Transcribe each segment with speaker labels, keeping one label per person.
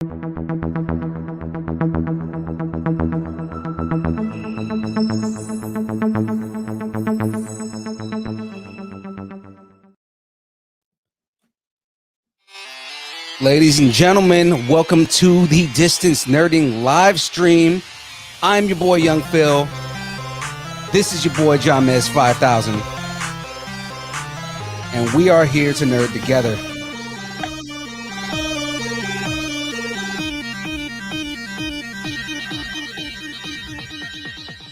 Speaker 1: Ladies and gentlemen, welcome to the Distance Nerding live stream. I'm your boy Young Phil. This is your boy John Mez 5000. And we are here to nerd together.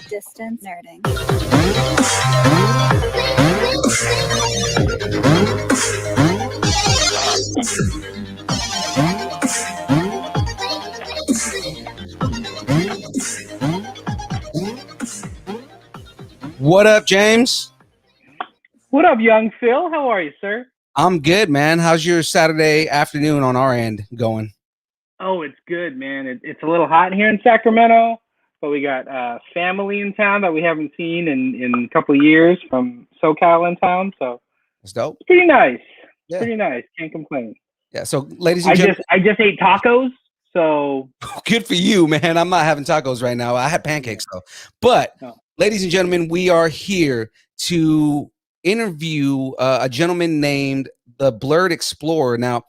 Speaker 2: Distance Nerding.
Speaker 1: What up, James?
Speaker 3: What up, Young Phil? How are you, sir?
Speaker 1: I'm good, man. How's your Saturday afternoon on our end going?
Speaker 3: Oh, it's good, man. It's a little hot here in Sacramento, but we got family in town that we haven't seen in a couple of years from SoCal in town, so
Speaker 1: That's dope.
Speaker 3: it's pretty nice.
Speaker 1: Yeah.
Speaker 3: Pretty nice. Can't complain.
Speaker 1: Yeah. So, ladies and gentlemen,
Speaker 3: I just ate tacos, so
Speaker 1: good for you, man. I'm not having tacos right now. I had pancakes though. But, ladies and gentlemen, we are here to interview a gentleman named the Blerd Explorer. Now,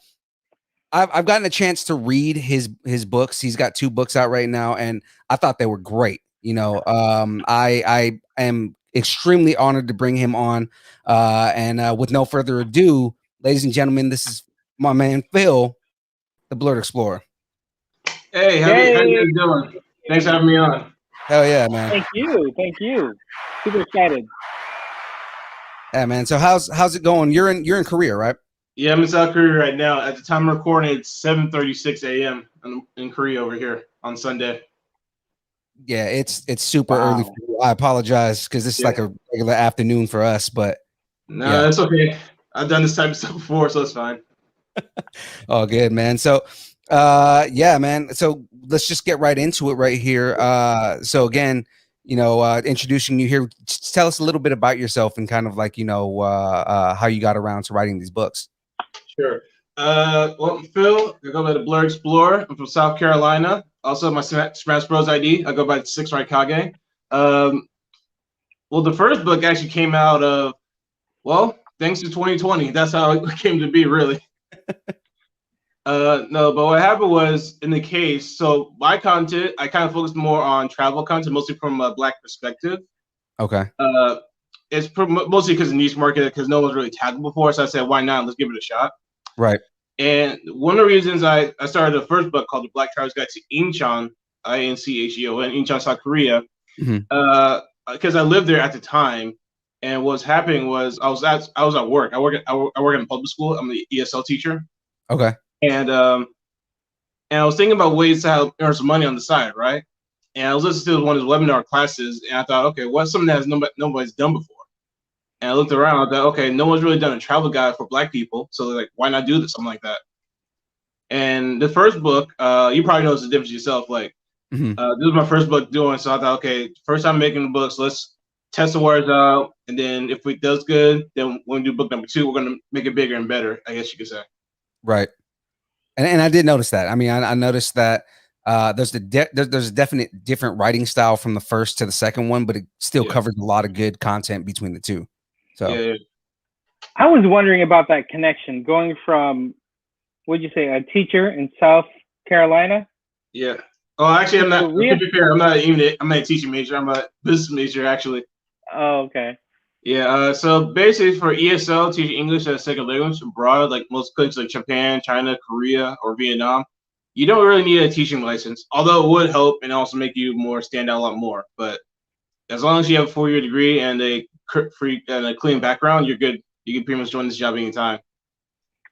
Speaker 1: I've gotten a chance to read his books. He's got 2 books out right now, and I thought they were great. You know, I am extremely honored to bring him on. And with no further ado, ladies and gentlemen, this is my man Phil, the Blerd Explorer.
Speaker 4: Hey, how you doing? Thanks for having me on.
Speaker 1: Hell yeah, man.
Speaker 3: Thank you. Super excited.
Speaker 1: Yeah, man. So how's it going? You're in Korea, right?
Speaker 4: Yeah, I'm in South Korea right now. At the time of recording, it's 7:36 a.m. in Korea over here on Sunday.
Speaker 1: Yeah, it's super early for you. I apologize because this is like a regular afternoon for us, but
Speaker 4: no, it's okay. I've done this type of stuff before, so it's fine.
Speaker 1: Oh, good, man. So yeah, man. So let's just get right into it right here. So again, you know, introducing you here, just tell us a little bit about yourself and kind of like, you know, how you got around to writing these books.
Speaker 4: Sure. Well, I'm Phil. I go by the Blerd Explorer. I'm from South Carolina. Also, my Smash Bros. ID. I go by 6 Right Kage. Well, the first book actually came out of, well, thanks to 2020. That's how it came to be, really. No, but what happened was in the case, so my content, I kind of focused more on travel content, mostly from a Black perspective.
Speaker 1: Okay.
Speaker 4: It's mostly because of niche market, because no one's really tackled before. So I said, why not? Let's give it a shot.
Speaker 1: Right.
Speaker 4: And one of the reasons I started the first book called The Black Traveler's Guide to Incheon, Incheon, Incheon, South Korea, because I lived there at the time. And what was happening was I was at work. I work in public school. I'm an ESL teacher.
Speaker 1: Okay.
Speaker 4: And I was thinking about ways to earn some money on the side, right? And I was listening to one of his webinar classes, and I thought, okay, what's something that nobody's done before? And I looked around, I thought, okay, no one's really done a travel guide for Black people, so like, why not do this, something like that? And the first book, you probably noticed the difference yourself. Like, this is my first book doing, so I thought, okay, first time making the books, let's test the words out, and then if it does good, then when we do book number 2, we're gonna make it bigger and better, I guess you could say.
Speaker 1: Right. And I did notice that. I mean, I noticed that there's a definite different writing style from the first to the second one, but it still covers a lot of good content between the 2. So
Speaker 3: I was wondering about that connection going from, what'd you say, a teacher in South Carolina?
Speaker 4: Yeah. Oh, actually, I'm not. To be fair, I'm not a teaching major. I'm a business major, actually.
Speaker 3: Oh, okay.
Speaker 4: Yeah. So basically, for ESL, teaching English as a second language abroad, like most countries like Japan, China, Korea, or Vietnam, you don't really need a teaching license. Although it would help and also make you stand out a lot more. But as long as you have a 4-year degree and a clean background, you're good. You can pretty much join this job anytime.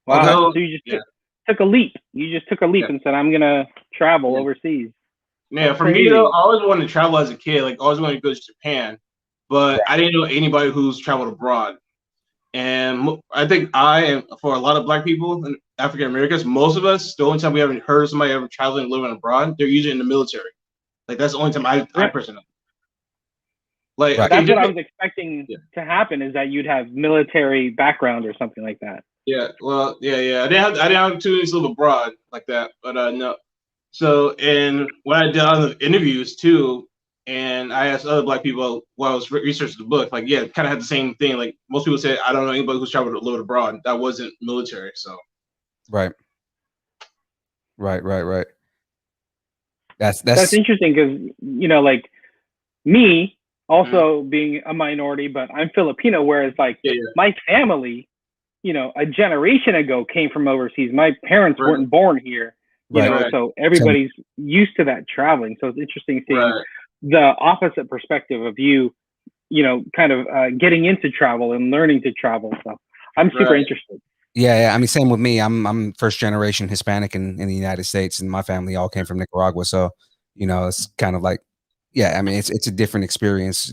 Speaker 3: Wow. So you just took a leap. You just took a leap and said, I'm gonna travel overseas.
Speaker 4: Yeah. That's for crazy. Me though, I always wanted to travel as a kid. Like, I always wanted to go to Japan. But I didn't know anybody who's traveled abroad. And I think for a lot of Black people and African Americans, most of us, the only time we haven't heard of somebody ever traveling and living abroad, they're usually in the military. Like, that's the only time I personally. Like,
Speaker 3: that's what I was expecting to happen, is that you'd have military background or something like that.
Speaker 4: Yeah, well, yeah. I didn't have opportunities to live abroad like that, but no. So, and when I did all the interviews too, and I asked other Black people while I was researching the book, like, yeah, kind of had the same thing. Like most people said, I don't know anybody who's traveled a little abroad that wasn't military. So,
Speaker 1: Right. That's
Speaker 3: interesting because like me also being a minority, but I'm Filipino, whereas like my family, a generation ago came from overseas. My parents weren't born here, so everybody's used to that traveling. So it's interesting seeing the opposite perspective of you, kind of getting into travel and learning to travel. So I'm super interested.
Speaker 1: Yeah, I mean, same with me. I'm first generation Hispanic in the United States, and my family all came from Nicaragua. So, it's kind of like, I mean, it's a different experience.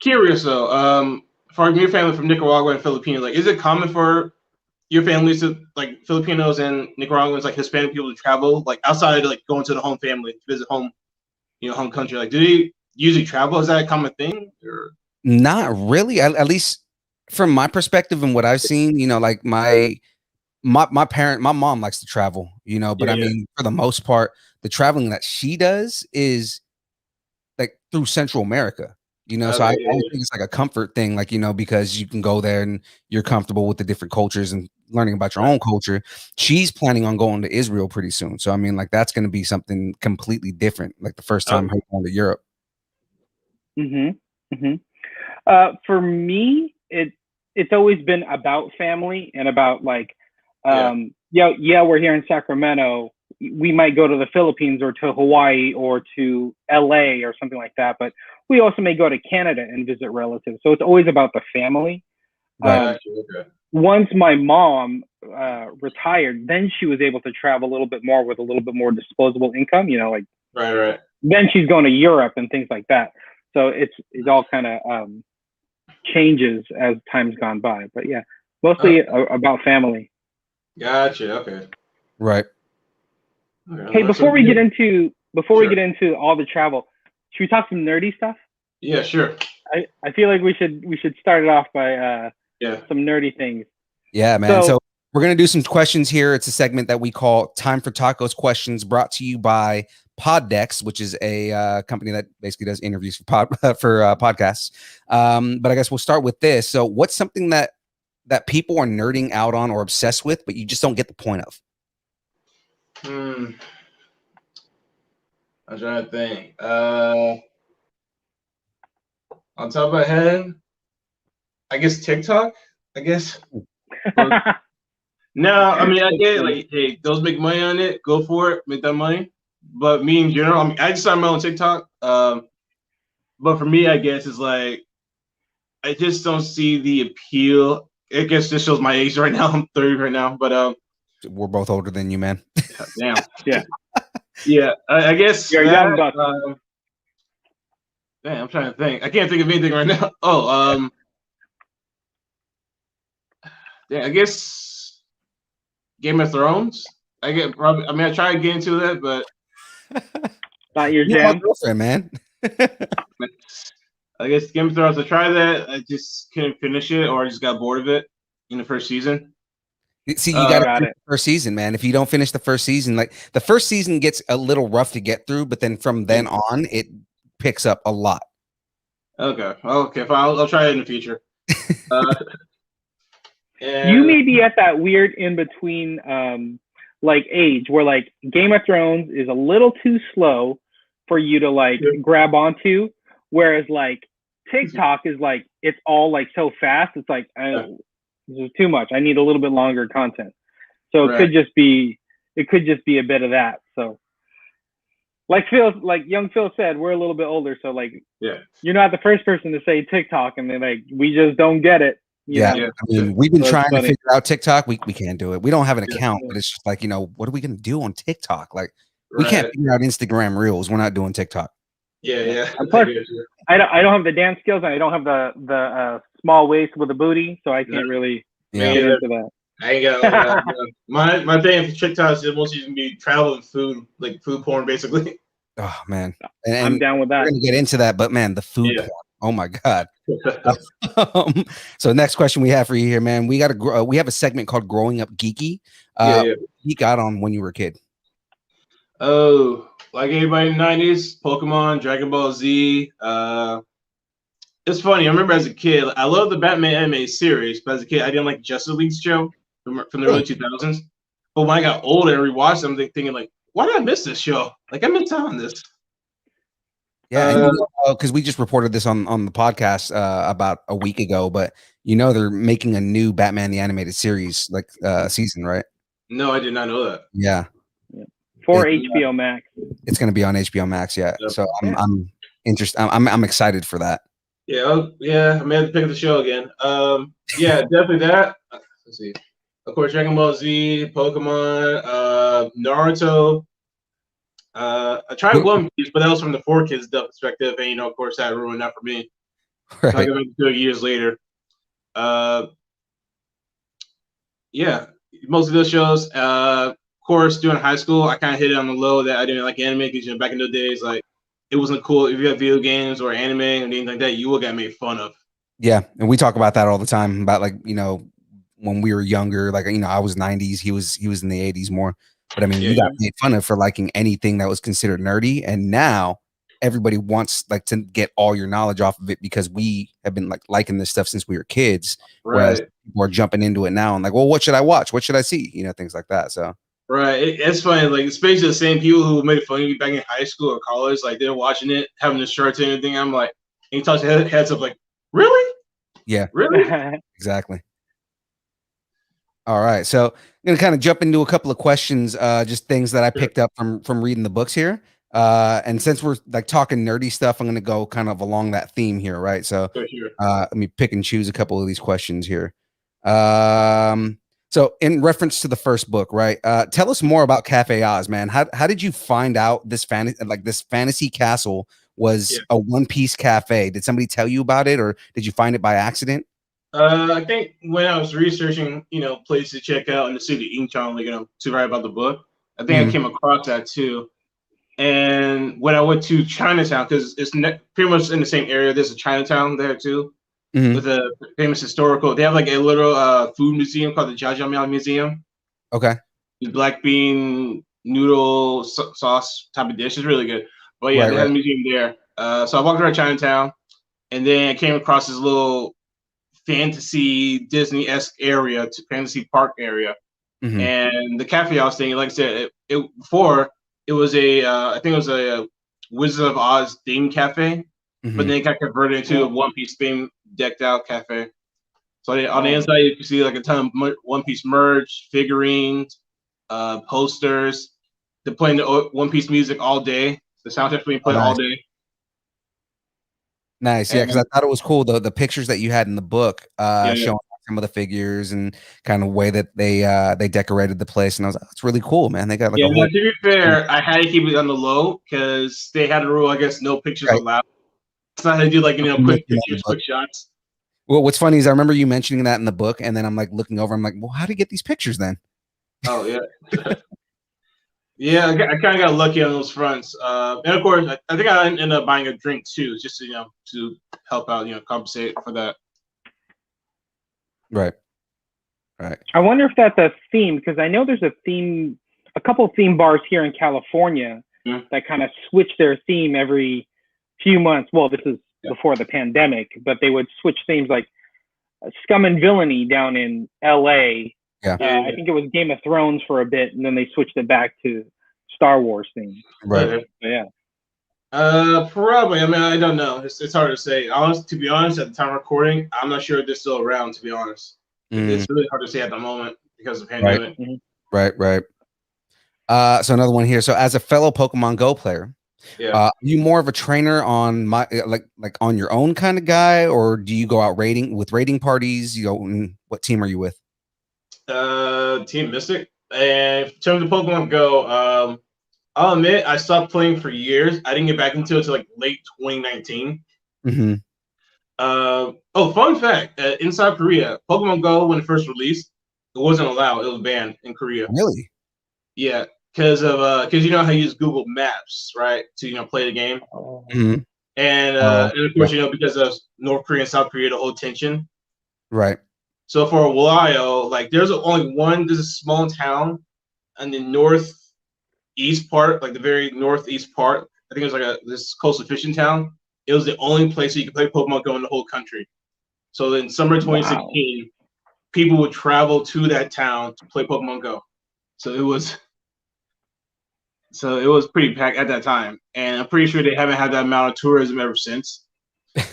Speaker 4: Curious though. For your family from Nicaragua and Filipino, like, is it common for your families to like Filipinos and Nicaraguans, like Hispanic people, to travel like outside, like going to the home family, visit home, home country? Like, do they usually travel? Is that a common thing? Or
Speaker 1: not really? At least from my perspective and what I've seen, like my mom likes to travel, but I mean, for the most part, the traveling that she does is like through Central America, so I think it's like a comfort thing, like, because you can go there and you're comfortable with the different cultures and learning about your own culture. She's planning on going to Israel pretty soon. So, I mean, like, that's going to be something completely different. Like the first time her going to Europe.
Speaker 3: For me, it's always been about family and about like, we're here in Sacramento. We might go to the Philippines or to Hawaii or to LA or something like that, but we also may go to Canada and visit relatives. So it's always about the family. Once my mom retired, then she was able to travel a little bit more with a little bit more disposable income, then she's going to Europe and things like that. So it's all kind of changes as time's gone by, but mostly about family.
Speaker 4: Gotcha. Okay.
Speaker 1: Right.
Speaker 3: Hey, before we get into all the travel, should we talk some nerdy stuff?
Speaker 4: Yeah, sure.
Speaker 3: I feel like we should start it off by some nerdy things.
Speaker 1: Yeah, man. So we're gonna do some questions here. It's a segment that we call Time for Tacos Questions, brought to you by Poddex, which is a company that basically does interviews for podcasts. But I guess we'll start with this. So, what's something that people are nerding out on or obsessed with, but you just don't get the point of?
Speaker 4: I'm trying to think. On top of my head, I guess TikTok. I guess. No, I mean, I get it. Like, hey, those make money on it. Go for it. Make that money. But me in general, I mean, I just started my own TikTok. But for me, I guess it's like I just don't see the appeal. I guess this shows my age right now. I'm 30 right now, but
Speaker 1: we're both older than you, man.
Speaker 4: Damn. Yeah. I guess
Speaker 3: you're young, but
Speaker 4: damn, I'm trying to think. I can't think of anything right now. I guess Game of Thrones. I tried to get into that, but
Speaker 3: not your jam,
Speaker 1: girlfriend, man.
Speaker 4: I guess Game of Thrones. I tried that. I just couldn't finish it, or I just got bored of it in the first season.
Speaker 1: See, you got the first season, man. If you don't finish the first season, like the first season gets a little rough to get through, but then from then on, it picks up a lot.
Speaker 4: Okay. Fine. I'll try it in the future.
Speaker 3: You may be at that weird in between, like age where like Game of Thrones is a little too slow for you to like grab onto, whereas like TikTok is like it's all like so fast. It's like this is too much. I need a little bit longer content. So it could just be a bit of that. So like young Phil said, we're a little bit older. So like you're not the first person to say TikTok and then like we just don't get it.
Speaker 1: I mean, we've been trying to figure out TikTok. We can't do it. We don't have an account, but it's just like, what are we going to do on TikTok? Like we can't figure out Instagram Reels. We're not doing TikTok.
Speaker 4: Yeah.
Speaker 3: Plus, I don't have the dance skills and I don't have the small waist with a booty, so I can't really get into that.
Speaker 4: I ain't got my thing for TikTok is mostly gonna be travel and food, like food porn, basically.
Speaker 1: Oh man,
Speaker 3: and I'm down with that.
Speaker 1: We're gonna get into that, but man, the food porn. Oh my god. So next question we have for you here, man. We have a segment called Growing Up Geeky. Geek out on when you were a kid.
Speaker 4: Oh, like everybody in the 90s, Pokemon, Dragon Ball Z. It's funny. I remember as a kid, I loved the Batman anime series, but as a kid, I didn't like Justice League show from the early 2000s. But when I got older and rewatched them, I'm thinking like, why did I miss this show? Like I missed out on this.
Speaker 1: Yeah, because we just reported this on the podcast about a week ago, but they're making a new Batman the Animated Series season, right?
Speaker 4: No, I did not know that.
Speaker 1: Yeah.
Speaker 3: For HBO Max.
Speaker 1: It's going to be on HBO Max, yeah. Yep. So I'm interested. I'm excited for that.
Speaker 4: Yeah, I may have to pick up the show again. Yeah, definitely that. Let's see. Of course, Dragon Ball Z, Pokemon, Naruto. I tried One Piece, but that was from the 4Kids perspective, and of course, that ruined that for me. Right. So I got to do it years later. Yeah, most of those shows. Of course, during high school, I kind of hit it on the low that I didn't like anime because back in the days, like it wasn't cool if you had video games or anime or anything like that. You will get made fun of.
Speaker 1: Yeah, and we talk about that all the time. About when we were younger, I was 90s, he was in the 80s more. But I mean, you got made fun of for liking anything that was considered nerdy, and now everybody wants to get all your knowledge off of it because we have been liking this stuff since we were kids. Right. Whereas people are jumping into it now and well, what should I watch? What should I see? Things like that. So
Speaker 4: right, it's funny. Especially the same people who made fun of me back in high school or college, they're watching it, having the shirts and everything. I'm like, and you touch their heads up, really?
Speaker 1: Yeah,
Speaker 4: really,
Speaker 1: exactly. All right, so I'm gonna kind of jump into a couple of questions, just things that I picked up from reading the books here. And since we're talking nerdy stuff, I'm gonna go kind of along that theme here, right? So let me pick and choose a couple of these questions here. So in reference to the first book, right? Tell us more about Cafe Oz, man. How did you find out this fantasy castle was a one-piece cafe? Did somebody tell you about it, or did you find it by accident?
Speaker 4: I think when I was researching, places to check out in the city of Incheon, to write about the book, I think I came across that too. And when I went to Chinatown, because it's pretty much in the same area, there's a Chinatown there too, with a famous historical. They have a little food museum called the Jjajangmyeon Museum.
Speaker 1: Okay.
Speaker 4: The black bean noodle sauce type of dish is really good. But yeah, they have a museum there. So I walked around Chinatown, and then I came across this little fantasy Disney-esque area, fantasy park area, and the cafe I was thinking, like I said, before it was I think it was a Wizard of Oz themed cafe, but then it got converted into a One Piece themed decked out cafe. So on the inside you can see a ton of One Piece merch, figurines, posters. They're playing the One Piece music all day. The soundtrack's being played all day.
Speaker 1: Nice, yeah, because I thought it was cool the pictures that you had in the book, showing some of the figures and kind of way that they decorated the place, and I was like, that's really cool, man. They got a whole.
Speaker 4: To be fair, I had to keep it on the low because they had a rule, I guess, no pictures allowed. It's not how to do quick pictures, quick shots.
Speaker 1: Well, what's funny is I remember you mentioning that in the book, and then I'm looking over, I'm like, well, how do you get these pictures then?
Speaker 4: Oh yeah. Yeah, I kind of got lucky on those fronts, and of course, I think I ended up buying a drink too, just to help out, compensate for that.
Speaker 1: Right.
Speaker 3: I wonder if that's a theme, because I know there's a couple of theme bars here in California that kind of switch their theme every few months. Well, this is before the pandemic, but they would switch themes, like Scum and Villainy down in LA. I think it was Game of Thrones for a bit, and then they switched it back to Star Wars theme.
Speaker 1: Right.
Speaker 3: Yeah.
Speaker 4: Probably. I mean, I don't know. It's hard to say. To be honest, at the time of recording, I'm not sure if they're still around. To be honest, it's really hard to say at the moment because of the pandemic.
Speaker 1: Right. So another one here. So as a fellow Pokemon Go player, are you more of a trainer on on your own kind of guy, or do you go out raiding parties? What team are you with?
Speaker 4: Team Mystic. And in terms of Pokemon Go, I'll admit I stopped playing for years. I didn't get back into it until late 2019. Fun fact: in South Korea, Pokemon Go, when it first released, it wasn't allowed. It was banned in Korea.
Speaker 1: Really?
Speaker 4: Yeah, because you know how you use Google Maps, right, to play the game. And of course, because of North Korea and South Korea, the whole tension.
Speaker 1: Right.
Speaker 4: So for a while, there's a small town in the northeast east part, like the very northeast part. I think it was like this coastal fishing town. It was the only place you could play Pokemon Go in the whole country. So in summer 2016, people would travel to that town to play Pokemon Go. So it was pretty packed at that time, and I'm pretty sure they haven't had that amount of tourism ever since.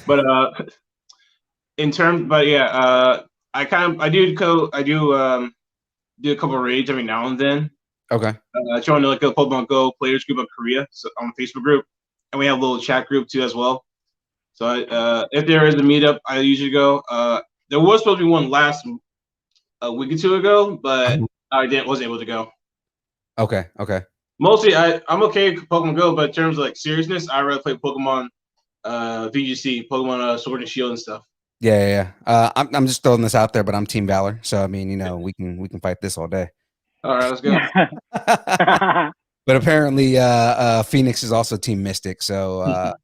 Speaker 4: But I do a couple of raids every now and then.
Speaker 1: Okay.
Speaker 4: Join like a Pokemon Go players group of Korea, so on a Facebook group, and we have a little chat group too as well. So if there is a meetup, I usually go. There was supposed to be one a week or two ago, but I wasn't able to go.
Speaker 1: Okay.
Speaker 4: Mostly, I'm okay with Pokemon Go, but in terms of like seriousness, I rather play Pokemon VGC, Pokemon Sword and Shield and stuff.
Speaker 1: Yeah. I'm just throwing this out there, but I'm Team Valor, so I mean, we can fight this all day.
Speaker 4: All right, let's go.
Speaker 1: But apparently, Phoenix is also Team Mystic, so.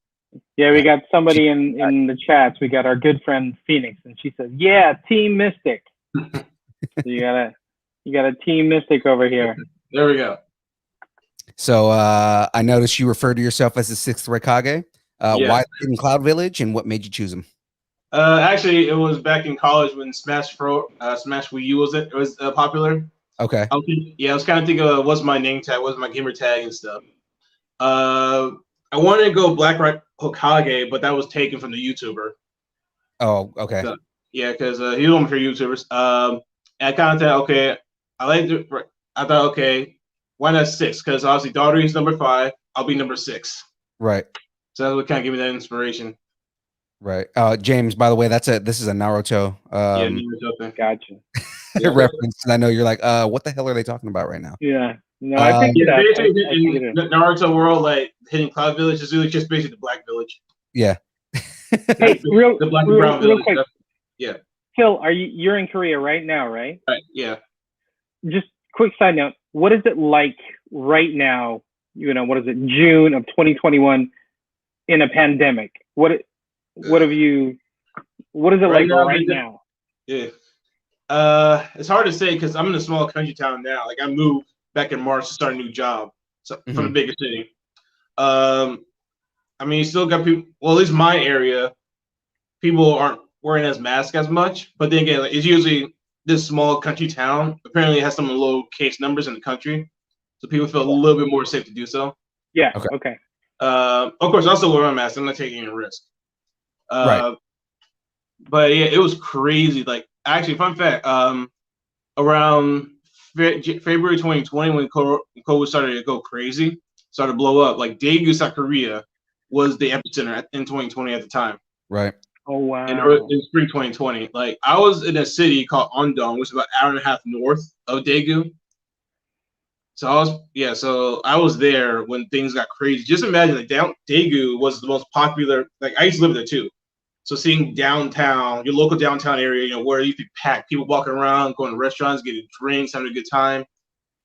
Speaker 3: Yeah, we got somebody in the chats. We got our good friend Phoenix, and she says, "Yeah, Team Mystic." So you got a Team Mystic over here.
Speaker 4: There we go.
Speaker 1: So I noticed you refer to yourself as the sixth Raikage. Why in Cloud Village, and what made you choose them?
Speaker 4: Actually, it was back in college when Smash Wii U was popular.
Speaker 1: Okay.
Speaker 4: I was kind of thinking of what's my name tag, what's my gamer tag and stuff. I wanted to go Black Hokage, but that was taken from the YouTuber.
Speaker 1: Oh, okay.
Speaker 4: So, yeah, because he was one for YouTubers. And I kind of thought, okay, I thought, okay, why not 6? Because obviously Daughtery's number 5. I'll be number 6.
Speaker 1: Right.
Speaker 4: So that's what kind of gave me that inspiration.
Speaker 1: Right. James, by the way, this is a Naruto.
Speaker 3: Naruto. Gotcha.
Speaker 1: Reference. And I know you're like, what the hell are they talking about right now?
Speaker 3: Yeah. No, I think
Speaker 4: in Naruto world, like hitting Cloud Village is really just basically the Black Village.
Speaker 1: Yeah.
Speaker 3: Hey, real quick.
Speaker 4: Yeah.
Speaker 3: Phil, you're in Korea right now, right?
Speaker 4: Right. Yeah.
Speaker 3: Just quick side note. What is it like right now? What is it? June of 2021 in a pandemic. What is it like right now?
Speaker 4: Yeah. It's hard to say because I'm in a small country town now. Like I moved back in March to start a new job, so from the bigger city. I mean, you still got people. Well, at least my area, people aren't wearing as masks as much. But then again, it's usually this small country town. Apparently, it has some low case numbers in the country, so people feel a little bit more safe to do so.
Speaker 3: Yeah. Okay.
Speaker 4: Of course, I also wear my mask. I'm not taking any risk.
Speaker 1: Right.
Speaker 4: But yeah, it was crazy. Like, actually, fun fact. Around February 2020, when COVID started to go crazy, started to blow up, like Daegu, South Korea was the epicenter in 2020 at the time.
Speaker 1: Right.
Speaker 3: Oh, wow.
Speaker 4: In spring 2020. Like, I was in a city called Ondong, which is about an hour and a half north of Daegu. So I was there when things got crazy. Just imagine, like, Daegu was the most popular. Like, I used to live there too. So seeing downtown, your local downtown area, where you could pack, people walking around, going to restaurants, getting drinks, having a good time,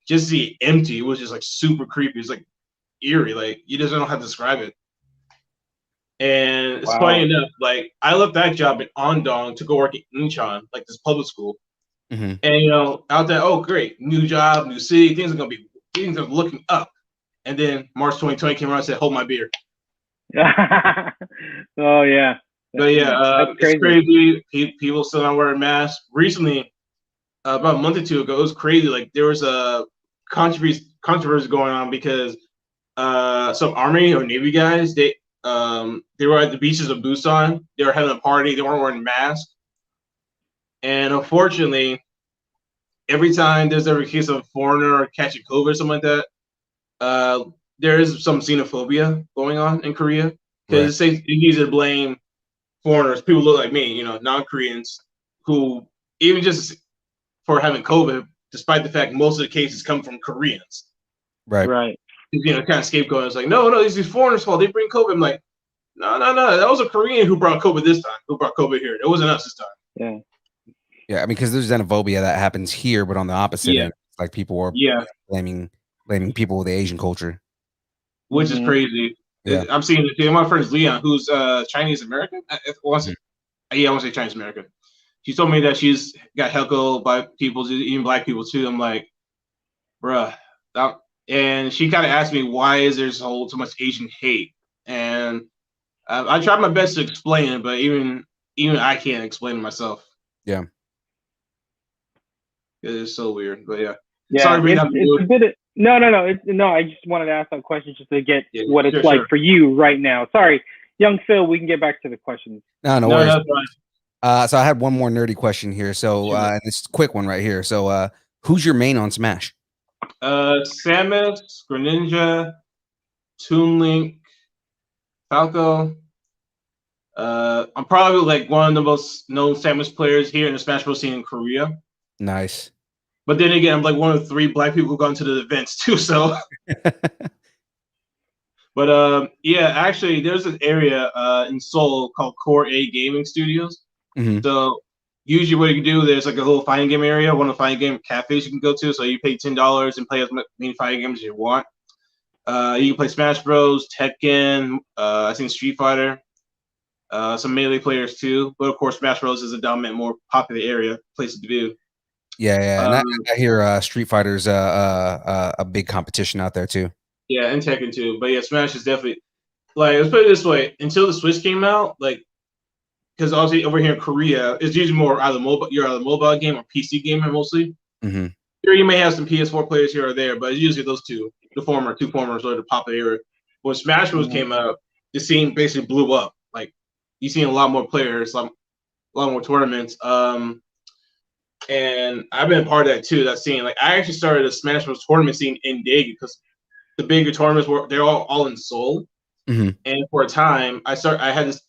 Speaker 4: just see it empty. It was just like super creepy. It's like eerie. Like you just don't know how to describe it. And it's funny enough, like I left that job in Ondong to go work at Incheon, like this public school.
Speaker 1: Mm-hmm.
Speaker 4: And out there, oh great, new job, new city, things are looking up. And then March 2020 came around and said, "Hold my beer."
Speaker 3: Oh yeah.
Speaker 4: But yeah, it's crazy. People still not wearing masks. Recently, about a month or two ago, it was crazy. Like there was a controversy going on because some Army or Navy guys they were at the beaches of Busan. They were having a party. They weren't wearing masks, and unfortunately, every time there's ever a case of a foreigner catching COVID or something like that, there is some xenophobia going on in Korea because it's easy to blame foreigners, people look like me, non-Koreans, who even just for having COVID, despite the fact most of the cases come from Koreans.
Speaker 1: Right.
Speaker 3: Kind
Speaker 4: of scapegoat. It's like, no, these foreigners' fault. They bring COVID. I'm like, no. That was a Korean who brought COVID this time. Who brought COVID here? It wasn't us this time.
Speaker 3: Yeah.
Speaker 1: Yeah, I mean, because there's xenophobia that happens here, but on the opposite end, like people are blaming people with the Asian culture,
Speaker 4: which is crazy. Yeah. I'm seeing it too. My friend Leon, who's Chinese American. I want to say Chinese American. She told me that she's got heckled by people, even black people too. I'm like, bruh, and she kind of asked me why is there so much Asian hate, and I tried my best to explain it, but even I can't explain it myself.
Speaker 1: Yeah,
Speaker 4: it is so weird. But yeah,
Speaker 3: sorry, it's a bit of, no. I just wanted to ask that question just to get what it's like for you right now. Sorry, young Phil. We can get back to the questions.
Speaker 1: No worries. So I had one more nerdy question here. So and this is a quick one right here. So who's your main on Smash?
Speaker 4: Samus, Greninja, Toon Link, Falco. I'm probably like one of the most known Samus players here in the Smash Bros. Scene in Korea.
Speaker 1: Nice.
Speaker 4: But then again, I'm like one of 3 black people who've gone to the events too. So, but yeah, actually, there's an area in Seoul called Core A Gaming Studios.
Speaker 1: Mm-hmm.
Speaker 4: So usually, what you can do, there's like a little fighting game area, one of the fighting game cafes you can go to. So you pay $10 and play as many fighting games as you want. You can play Smash Bros, Tekken, I think Street Fighter. Some melee players too, but of course, Smash Bros is a dominant, more popular place to do.
Speaker 1: Yeah. And I hear Street Fighter's a big competition out there too.
Speaker 4: Yeah, and Tekken too. But yeah, Smash is definitely like, let's put it this way: until the Switch came out, like, because obviously over here in Korea, it's usually more either mobile game or PC gamer mostly.
Speaker 1: Mm-hmm.
Speaker 4: Here you may have some PS4 players here or there, but it's usually those two formers are the popular. When Smash Bros came out, the scene basically blew up. Like, you seen a lot more players, a lot more tournaments. And I've been a part of that too. That scene, like, I actually started a Smash Bros tournament scene in Daegu because the bigger tournaments they're all in Seoul.
Speaker 1: Mm-hmm.
Speaker 4: And for a time, I had this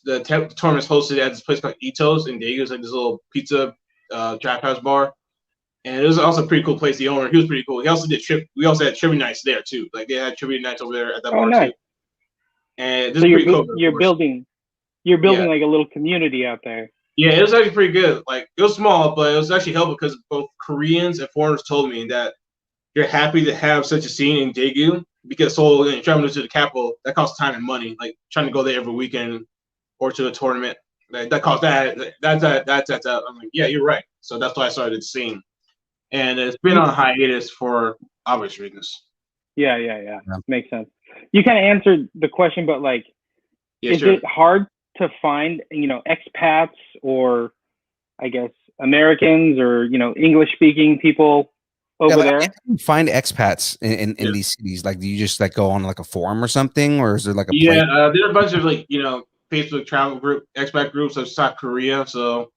Speaker 4: the tournaments hosted at this place called Ito's in Daegu. It's like this little pizza draft house bar, and it was also a pretty cool place. The owner, he was pretty cool. He also did we also had trivia nights there too. Like, they had trivia nights over there at that bar too. And this is pretty cool.
Speaker 3: You're building like a little community out there.
Speaker 4: Yeah, it was actually pretty good. Like, it was small, but it was actually helpful because both Koreans and foreigners told me that you're happy to have such a scene in Daegu because Seoul, traveling to the capital, that costs time and money. Like, trying to go there every weekend or to a tournament, that costs that's. I'm like, yeah, you're right. So that's why I started the scene, and it's been on hiatus for obvious reasons.
Speaker 3: Yeah. Makes sense. You kind of answered the question, but like, is it hard to find, expats or, I guess, Americans or, English speaking people over there?
Speaker 1: How do you find expats in these cities? Like, do you just like go on like a forum or something, or is there like a
Speaker 4: there are a bunch of Facebook travel expat groups of South Korea, so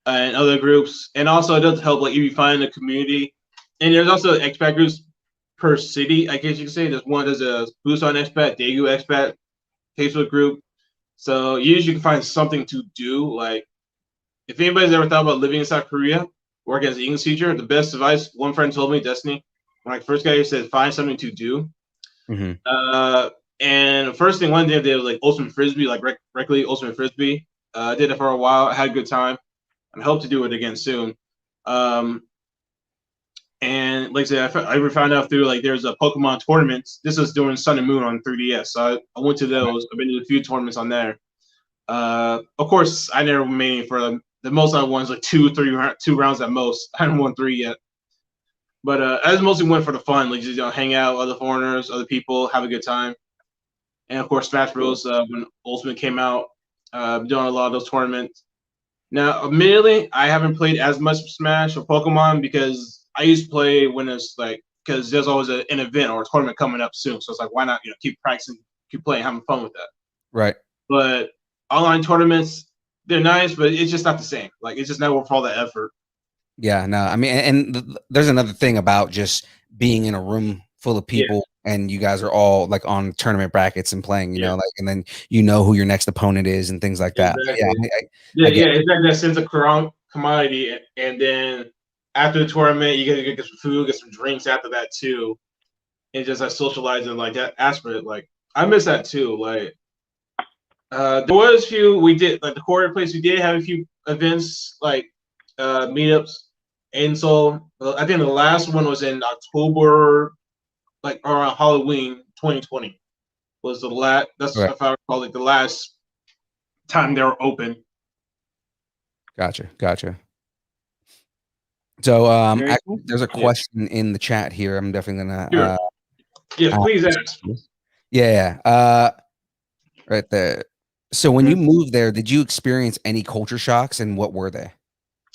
Speaker 4: and other groups, and also it does help like if you find a community, and there's also expat groups per city. I guess you can say there's a Busan expat, Daegu expat Facebook group. So usually you can find something to do. Like, if anybody's ever thought about living in South Korea, work as an English teacher, the best advice one friend told me, Destiny, when I first got here, said find something to do.
Speaker 1: Mm-hmm.
Speaker 4: And the first thing one day I did was like ultimate frisbee, like regularly ultimate frisbee. I did it for a while. I had a good time. I hope to do it again soon. And like I said, I found out through like there's a Pokemon tournaments. This was during Sun and Moon on 3DS. So I went to those. I've been to a few tournaments on there. Of course, I never made it for them. The most I won was like 2 rounds at most. I haven't won 3 yet. But I just mostly went for the fun, like just hang out with other foreigners, other people, have a good time. And of course, Smash Bros. When Ultimate came out, doing a lot of those tournaments. Now, admittedly, I haven't played as much Smash or Pokemon because I used to play when it's like, because there's always an event or a tournament coming up soon. So it's like, why not, keep practicing, keep playing, having fun with that.
Speaker 1: Right.
Speaker 4: But online tournaments, they're nice, but it's just not the same. Like, it's just not worth all that effort.
Speaker 1: Yeah, no, I mean, and there's another thing about just being in a room full of people and you guys are all like on tournament brackets and playing, like, and then who your next opponent is and things like that.
Speaker 4: Exactly. It's like that sense of commodity, and then after the tournament, you get some food, get some drinks after that too, and just like socializing like that aspect. Like, I miss that too. Like, there was a few we did, like the Korea place. We did have a few events like meetups in Seoul. I think the last one was in October, like around Halloween 2020 was the last. That's if I recall, like the last time they were open.
Speaker 1: Gotcha. So
Speaker 3: cool.
Speaker 1: there's a question in the chat here. I'm definitely gonna
Speaker 4: Sure. Yes, please ask.
Speaker 1: Yeah, right there. So when you moved there, did you experience any culture shocks, and what were they?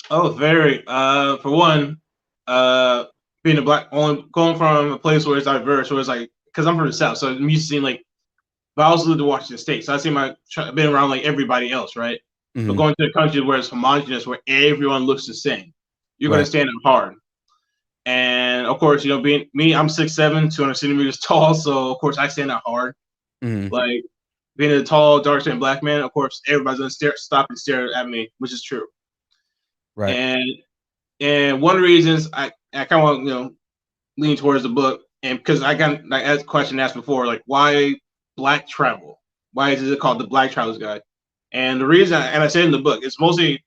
Speaker 4: Oh, very. For one, being a black, only going from a place where it's diverse, where it's like, because I'm from the South, so I'm used to seeing like, but I also lived in Washington State, so I see I've been around like everybody else, right? But going to a country where it's homogenous, where everyone looks the same, you're going to stand out hard. And of course, being me, I'm 6'7", 200 centimeters tall, so of course I stand out hard. Like being a tall, dark-skinned black man, of course everybody's gonna stop and stare at me, which is true.
Speaker 1: Right.
Speaker 4: And one of the reasons I kind of want lean towards the book, and because I got like as a question asked before, like why black travel? Why is it called the Black Travelers Guide? And the reason, and I said in the book, it's mostly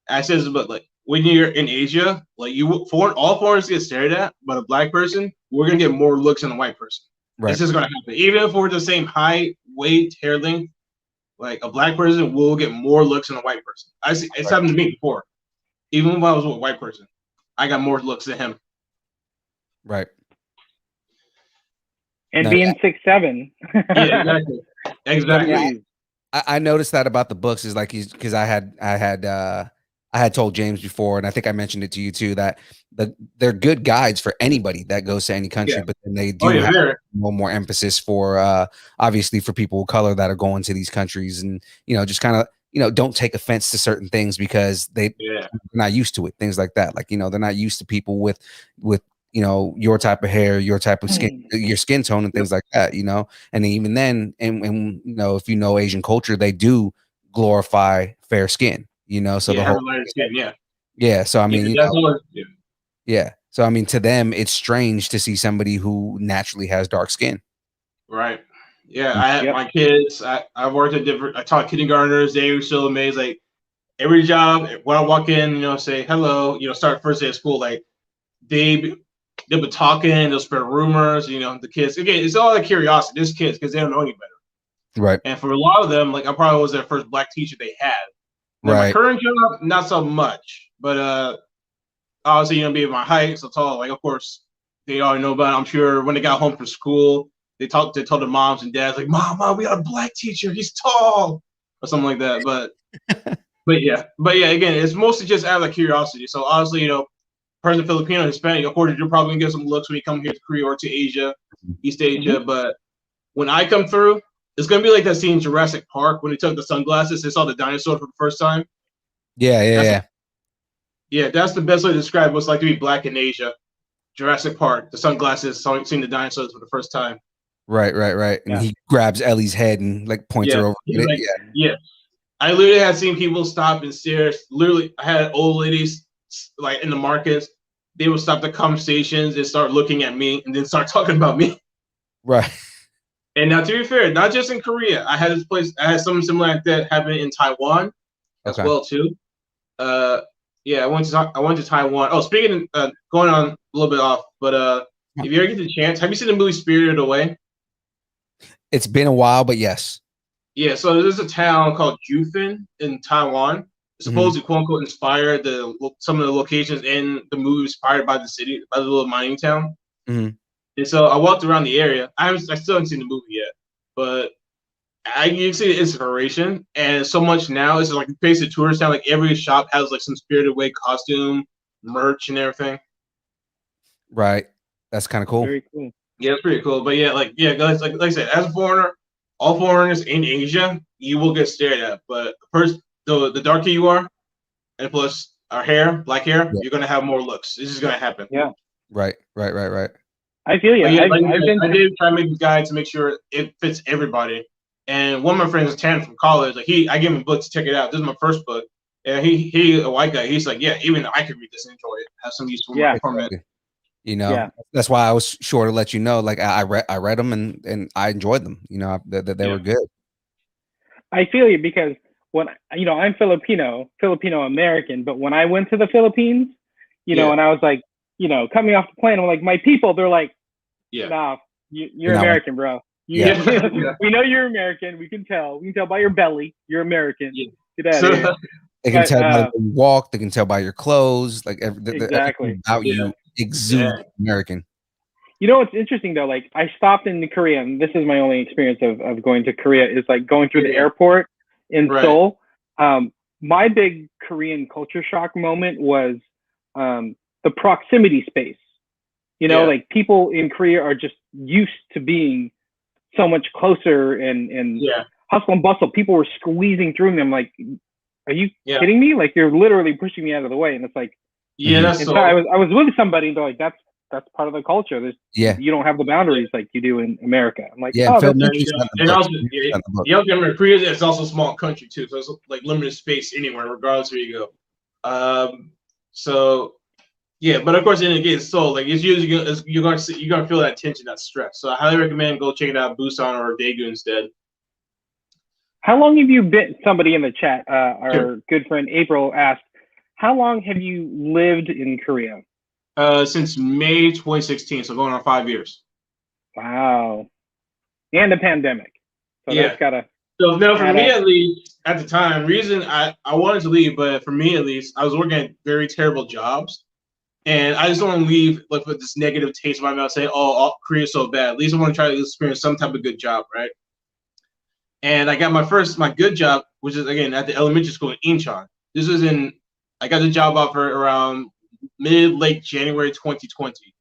Speaker 4: I said in the book, like when you're in Asia, like all foreigners get stared at, but a black person, we're gonna get more looks than a white person. Right. It's just gonna happen. Even if we're the same height, weight, hair length, like a black person will get more looks than a white person. I see it's happened to me before. Even when I was with a white person, I got more looks than him.
Speaker 1: Right.
Speaker 3: And being 6'7".
Speaker 4: Yeah, exactly.
Speaker 3: Yeah.
Speaker 1: I noticed that about the books is like because I had told James before, and I think I mentioned it to you too, that they're good guides for anybody that goes to any country, but then they do have a little more emphasis for obviously for people of color that are going to these countries, and just kind of don't take offense to certain things because they're not used to it, things like that. Like they're not used to people with your type of hair, your type of skin, your skin tone, and things like that. And even then, and if Asian culture, they do glorify fair skin. So the whole
Speaker 4: skin,
Speaker 1: So I mean, so I mean, to them, it's strange to see somebody who naturally has dark skin.
Speaker 4: Right. Yeah, I had my kids. I worked at I taught kindergartners. They were so amazed. Like every job, when I walk in, say hello. Start first day of school. Like they've been talking. They'll spread rumors. The kids. Again, it's all the curiosity. There's kids because they don't know any better.
Speaker 1: Right.
Speaker 4: And for a lot of them, like I probably was their first black teacher they had. Now, my current job, not so much, but obviously, being my height, so tall, like of course they already know about it. I'm sure when they got home from school, they told their moms and dads like, Mom, we got a black teacher, he's tall, or something like that. But yeah, again, it's mostly just out of like curiosity. So obviously, person Filipino, Hispanic, of course, you're probably gonna get some looks when you come here to Korea or to Asia, East Asia. But when I come through, it's gonna be like that scene in Jurassic Park when they took the sunglasses, they saw the dinosaur for the first time.
Speaker 1: Yeah,
Speaker 4: that's the best way to describe what's like to be black in Asia. Jurassic Park, the sunglasses, seeing the dinosaurs for the first time.
Speaker 1: Right. And he grabs Ellie's head and like points her over.
Speaker 4: Yeah. I literally had seen people stop and stare. Literally, I had old ladies like in the markets. They would stop the conversations and start looking at me and then start talking about me.
Speaker 1: Right.
Speaker 4: And now, to be fair, not just in Korea, I had something similar like that happen in Taiwan as well too. I went to Taiwan. Oh, speaking of going on a little bit off, but if you ever get the chance, have you seen the movie Spirited Away?
Speaker 1: It's been a while, but yes.
Speaker 4: Yeah, so there's a town called Jufin in Taiwan. It's supposedly quote unquote inspired some of the locations in the movie inspired by the city, by the little mining town. And so I walked around the area. I still haven't seen the movie yet, but you can see the inspiration, and so much now. It's like basically a tourist town. Like every shop has like some Spirited Away costume, merch, and everything.
Speaker 1: Right, that's kind of cool.
Speaker 3: Very cool.
Speaker 4: Yeah, it's pretty cool. But guys, like I said, as a foreigner, all foreigners in Asia, you will get stared at. But first, the darker you are, and plus our hair, black hair, you're gonna have more looks. This is gonna happen.
Speaker 3: Yeah.
Speaker 1: Right.
Speaker 3: I feel you.
Speaker 4: I did try to make a guide to make sure it fits everybody. And one of my friends, Tan from college, like I gave him a book to check it out. This is my first book. And he a white guy. He's like, yeah, even I could read this and enjoy it. Have some use from it.
Speaker 1: That's why I was sure to let you know. Like I read them and I enjoyed them. That they were good.
Speaker 3: I feel you because when I'm Filipino American, but when I went to the Philippines, and I was like, coming off the plane, I'm like, my people, they're like, nah, you're American, bro. We know you're American. We can tell. We can tell by your belly. You're American. Get out of here.
Speaker 1: They can tell by the way you walk. They can tell by your clothes. Like
Speaker 3: exactly
Speaker 1: about you exudes American.
Speaker 3: You know what's interesting though? Like I stopped in Korea, and this is my only experience of going to Korea. Is like going through the airport in Seoul. My big Korean culture shock moment was the proximity space. You know, like people in Korea are just used to being so much closer and hustle and bustle. People were squeezing through them. Like, are you kidding me? Like you're literally pushing me out of the way. And it's like,
Speaker 4: that's so.
Speaker 3: I was with somebody and they're like, that's part of the culture. There's you don't have the boundaries like you do in America. I'm like,
Speaker 4: and also Korea is also a small country too, so it's like limited space anywhere, regardless where you go. So but of course, in the game, so like it's usually you're gonna feel that tension, that stress. So I highly recommend go check it out, Busan or Daegu instead.
Speaker 3: How long have you been? Somebody in the chat, our good friend April asked, how long have you lived in Korea?
Speaker 4: Since May 2016, so going on 5 years.
Speaker 3: Wow. And the pandemic. So that's gotta.
Speaker 4: So now for me at least, at the time, reason I wanted to leave, but for me at least, I was working at very terrible jobs. And I just don't want to leave like with this negative taste in my mouth saying, oh, Korea's so bad. At least I want to try to experience some type of good job, right? And I got my good job, which is again at the elementary school in Incheon. I got the job offer around late January 2020.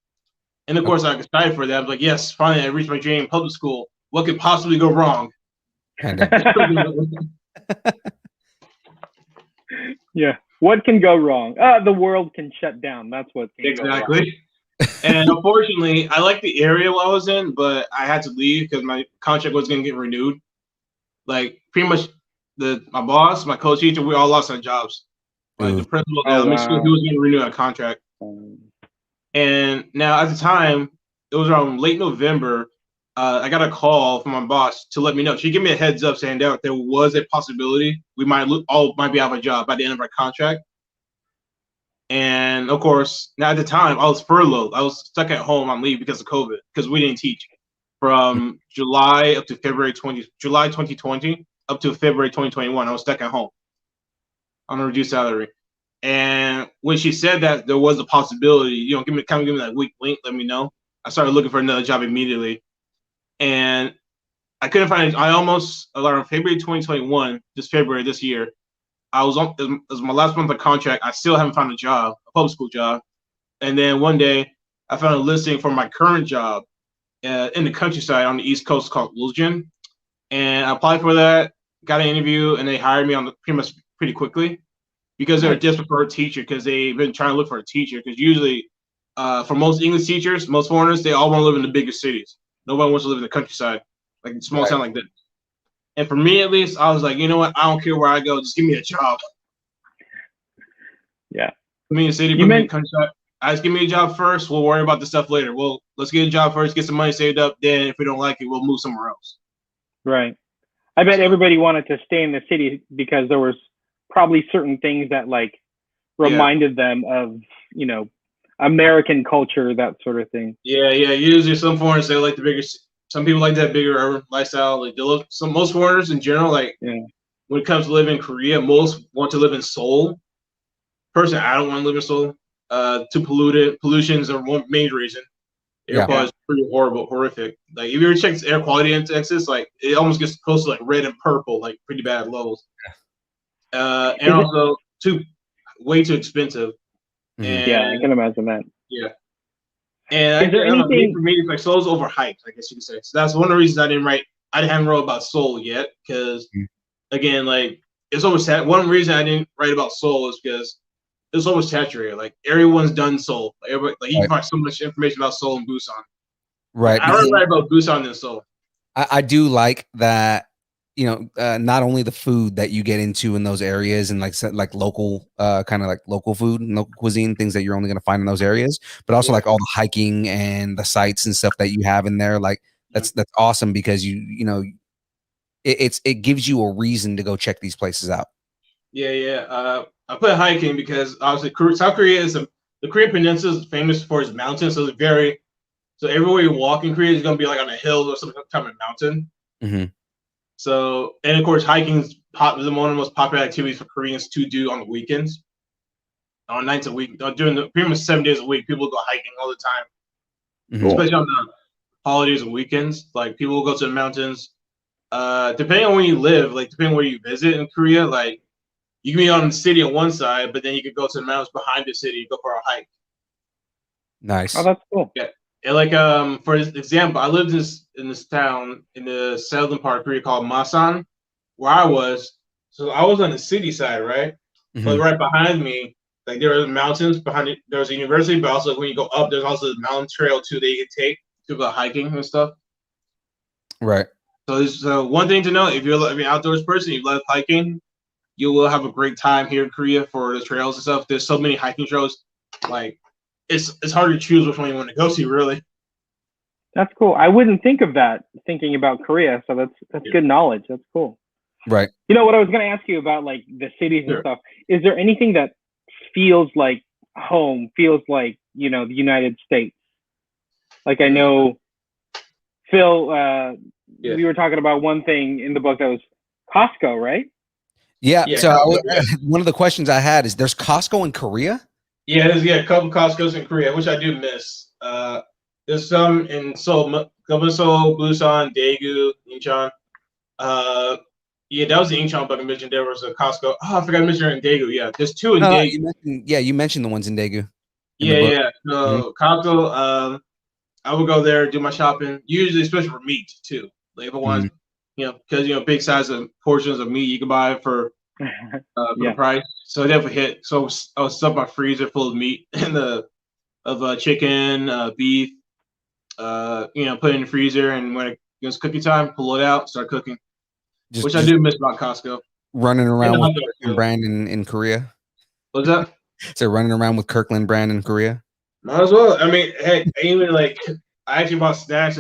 Speaker 4: And of course I was excited for that. I was like, yes, finally I reached my dream, public school. What could possibly go wrong?
Speaker 3: What can go wrong? The world can shut down. That's what can go wrong.
Speaker 4: And unfortunately, I liked the area I was in, but I had to leave because my contract was going to get renewed. Like pretty much my boss, my co-teacher, we all lost our jobs. Like the principal at elementary school, he was going to renew our contract. And now at the time, it was around late November. I got a call from my boss to let me know. She gave me a heads up saying that there was a possibility we might be out of a job by the end of our contract. And of course, now at the time I was furloughed. I was stuck at home on leave because of COVID, because we didn't teach from July 2020 up to February 2021. I was stuck at home on a reduced salary. And when she said that there was a possibility, give me that weak link, let me know. I started looking for another job immediately. And I couldn't find it. I almost, around February 2021, February this year, it was my last month of contract. I still haven't found a job, a public school job. And then one day, I found a listing for my current job in the countryside on the East Coast called Ulsan. And I applied for that, got an interview, and they hired me pretty quickly because they were desperate for a teacher, because they've been trying to look for a teacher. Because usually, for most English teachers, most foreigners, they all want to live in the bigger cities. Nobody wants to live in the countryside, like a small town like that. And for me, at least, I was like, you know what? I don't care where I go. Just give me a job.
Speaker 3: Yeah.
Speaker 4: Put me in the city, put me in the countryside. Just give me a job first. We'll worry about the stuff later. Well, let's get a job first, get some money saved up. Then if we don't like it, we'll move somewhere else.
Speaker 3: Right. I bet everybody wanted to stay in the city because there was probably certain things that like reminded them of, American culture, that sort of thing.
Speaker 4: Yeah. Usually some foreigners, they like the bigger. Some people like that bigger urban lifestyle. Like most foreigners in general, when it comes to living in Korea, most want to live in Seoul. Personally, I don't want to live in Seoul. Too polluted. Pollution is the one main reason. Air quality is pretty horrific. Like if you ever check air quality in Texas, like it almost gets close to like red and purple, like pretty bad levels. And also way too expensive. And,
Speaker 3: I can imagine that.
Speaker 4: Yeah. And for me, it's like Seoul's overhyped, I guess you could say. So that's one of the reasons I haven't wrote about Seoul yet, because again, like it's one reason I didn't write about Seoul is because it's oversaturated. Like everyone's done Seoul. Like you can find so much information about Seoul and Busan.
Speaker 1: Right.
Speaker 4: I rather write about Busan than Seoul.
Speaker 1: I do like that. Not only the food that you get into in those areas and like local, kind of like local food and local cuisine, things that you're only going to find in those areas, but also like all the hiking and the sites and stuff that you have in there. Like that's awesome, because it gives you a reason to go check these places out.
Speaker 4: I put hiking because obviously South Korea the Korean Peninsula is famous for its mountains, so everywhere you walk in Korea is going to be like on a hill or some kind of mountain. So, and of course, hiking is one of the most popular activities for Koreans to do on the weekends. On nights a week, during the pretty much 7 days a week, people go hiking all the time, especially on the holidays and weekends. Like people will go to the mountains. Depending on where you live, like depending on where you visit in Korea, like you can be on the city on one side, but then you could go to the mountains behind the city, go for a hike.
Speaker 1: Nice.
Speaker 3: Oh, that's cool.
Speaker 4: Yeah. And like for example, I lived in this town in the southern part of Korea called Masan, where I was. So I was on the city side, right? But right behind me, like there are mountains behind it. There's a university, but also when you go up, there's also the mountain trail too that you can take to go hiking and stuff.
Speaker 1: Right.
Speaker 4: So there's one thing to know: if you're an outdoors person, you love hiking, you will have a great time here in Korea for the trails and stuff. There's so many hiking trails, like it's hard to choose which one you want to go to, really.
Speaker 3: That's cool. I wouldn't think of that thinking about Korea, so that's good knowledge. That's cool.
Speaker 1: Right.
Speaker 3: You know what I was going to ask you about, like the cities and stuff. Is there anything that feels like home, feels like, you know, the United States? Like I know Phil, we were talking about one thing in the book that was Costco, right?
Speaker 1: Yeah. So one of the questions I had is, there's Costco in Korea?
Speaker 4: Yeah, there's a couple Costco's in Korea, which I do miss. There's some in Seoul, Busan, Daegu, Incheon. Yeah, that was the Incheon, but I mentioned there was a Costco. Oh, I forgot to mention in Daegu. Yeah, there's two in Daegu.
Speaker 1: You mentioned the ones in Daegu.
Speaker 4: Yeah. So Costco, I would go there, do my shopping. Usually, especially for meat too. Like if I want, because big size of portions of meat you can buy for the price. So I definitely hit. So I'll stuff my freezer full of meat of chicken, beef. Put it in the freezer, and when it's cooking time, pull it out, start cooking. Which I do miss about Costco.
Speaker 1: Running around with Kirkland brand in Korea.
Speaker 4: What's that?
Speaker 1: So running around with Kirkland brand in Korea.
Speaker 4: Might as well. I mean, heck, even like I actually bought snacks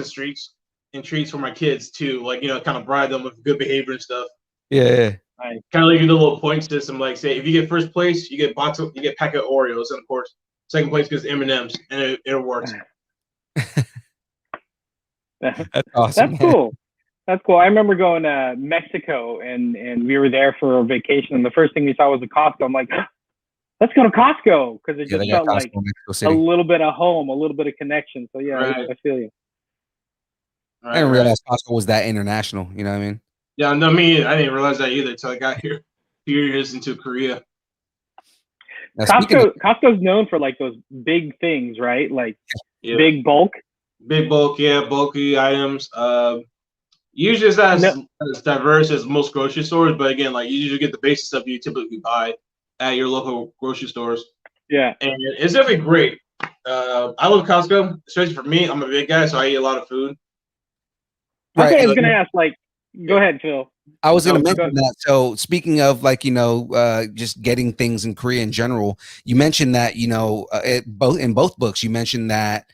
Speaker 4: and treats for my kids too. Like kind of bribe them with good behavior and stuff.
Speaker 1: Yeah.
Speaker 4: I kind of leave you the little point system. Like, say if you get first place, you get packet of Oreos, and of course, second place gets M&Ms, and it works.
Speaker 1: That's awesome.
Speaker 3: That's cool. That's cool. I remember going to Mexico and we were there for a vacation, and the first thing we saw was a Costco. I'm like, let's go to Costco, because it just felt like a little bit of home, a little bit of connection. So I feel you.
Speaker 1: I didn't realize Costco was that international. You know what I mean?
Speaker 4: Yeah, no, I didn't realize that either until I got here a few years into Korea.
Speaker 3: Now, Costco's known for like those big things, right? Like big bulk.
Speaker 4: Big bulk, bulky items. Usually it's not as diverse as most grocery stores, but again, like you usually get the basic stuff you typically buy at your local grocery stores.
Speaker 3: Yeah,
Speaker 4: and it's definitely great. I love Costco, especially for me. I'm a big guy, so I eat a lot of food.
Speaker 3: Okay, I was gonna ask, like, go ahead, Phil.
Speaker 1: I was going to mention that. So speaking of like, just getting things in Korea in general, you mentioned that, in both books, you mentioned that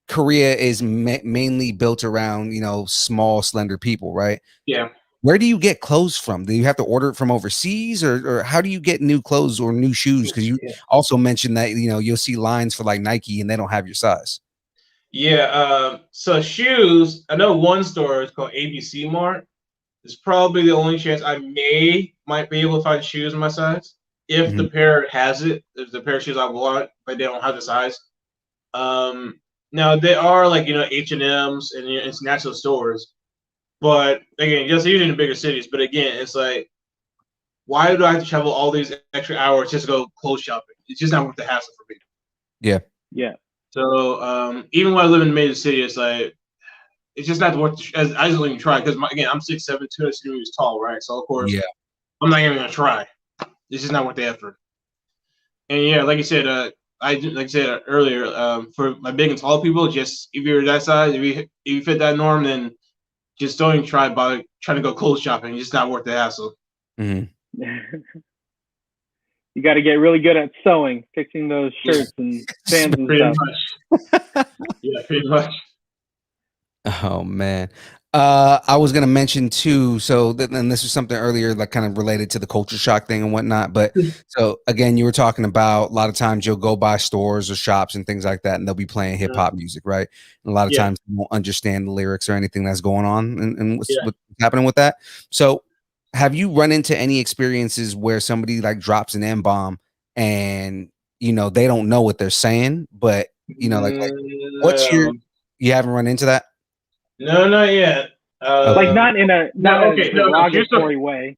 Speaker 1: Korea is mainly built around, small, slender people, right?
Speaker 4: Yeah.
Speaker 1: Where do you get clothes from? Do you have to order it from overseas, or how do you get new clothes or new shoes? Because you also mentioned that, you'll see lines for like Nike and they don't have your size.
Speaker 4: Yeah. So shoes, I know one store is called ABC Mart. It's probably the only chance I might be able to find shoes in my size. If the pair has it, there's the pair of shoes I want, but they don't have the size. Now they are like H&M's and international stores, but again, just usually in the bigger cities. But again, it's like, why do I have to travel all these extra hours just to go clothes shopping? It's just not worth the hassle for me.
Speaker 3: Yeah.
Speaker 4: So even when I live in a major city, it's like it's just not worth. I just don't even try because again, I'm 6'7", 200 meters tall, right? So of course, I'm not even gonna try. It's just not worth the effort. And like you said, like I said earlier, for my big and tall people, just if you're that size, if you fit that norm, then just don't even try by trying to go clothes shopping. It's just not worth the hassle.
Speaker 3: You got to get really good at sewing, fixing those shirts and pants and stuff.
Speaker 4: Yeah, pretty much.
Speaker 1: Oh man. I was gonna mention too. So, and this was something earlier, like kind of related to the culture shock thing and whatnot. But so again, you were talking about a lot of times you'll go by stores or shops and things like that, and they'll be playing hip hop music, right? And a lot of times you won't understand the lyrics or anything that's going on, and what's happening with that. So, have you run into any experiences where somebody like drops an M-bomb and they don't know what they're saying, but like what's your you haven't run into that?
Speaker 4: No, not yet.
Speaker 3: Like not in a derogatory way.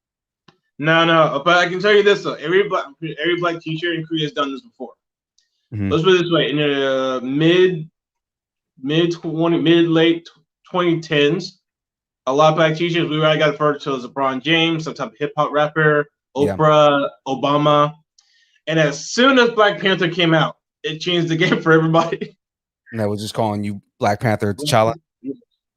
Speaker 4: No. But I can tell you this though: every black teacher in Korea has done this before. Let's put it this way: in the late 2010s, a lot of black teachers we already got referred to as LeBron James, some type of hip hop rapper, Oprah, Obama, and as soon as Black Panther came out, it changed the game for everybody.
Speaker 1: And that was just calling you Black Panther T'Challa.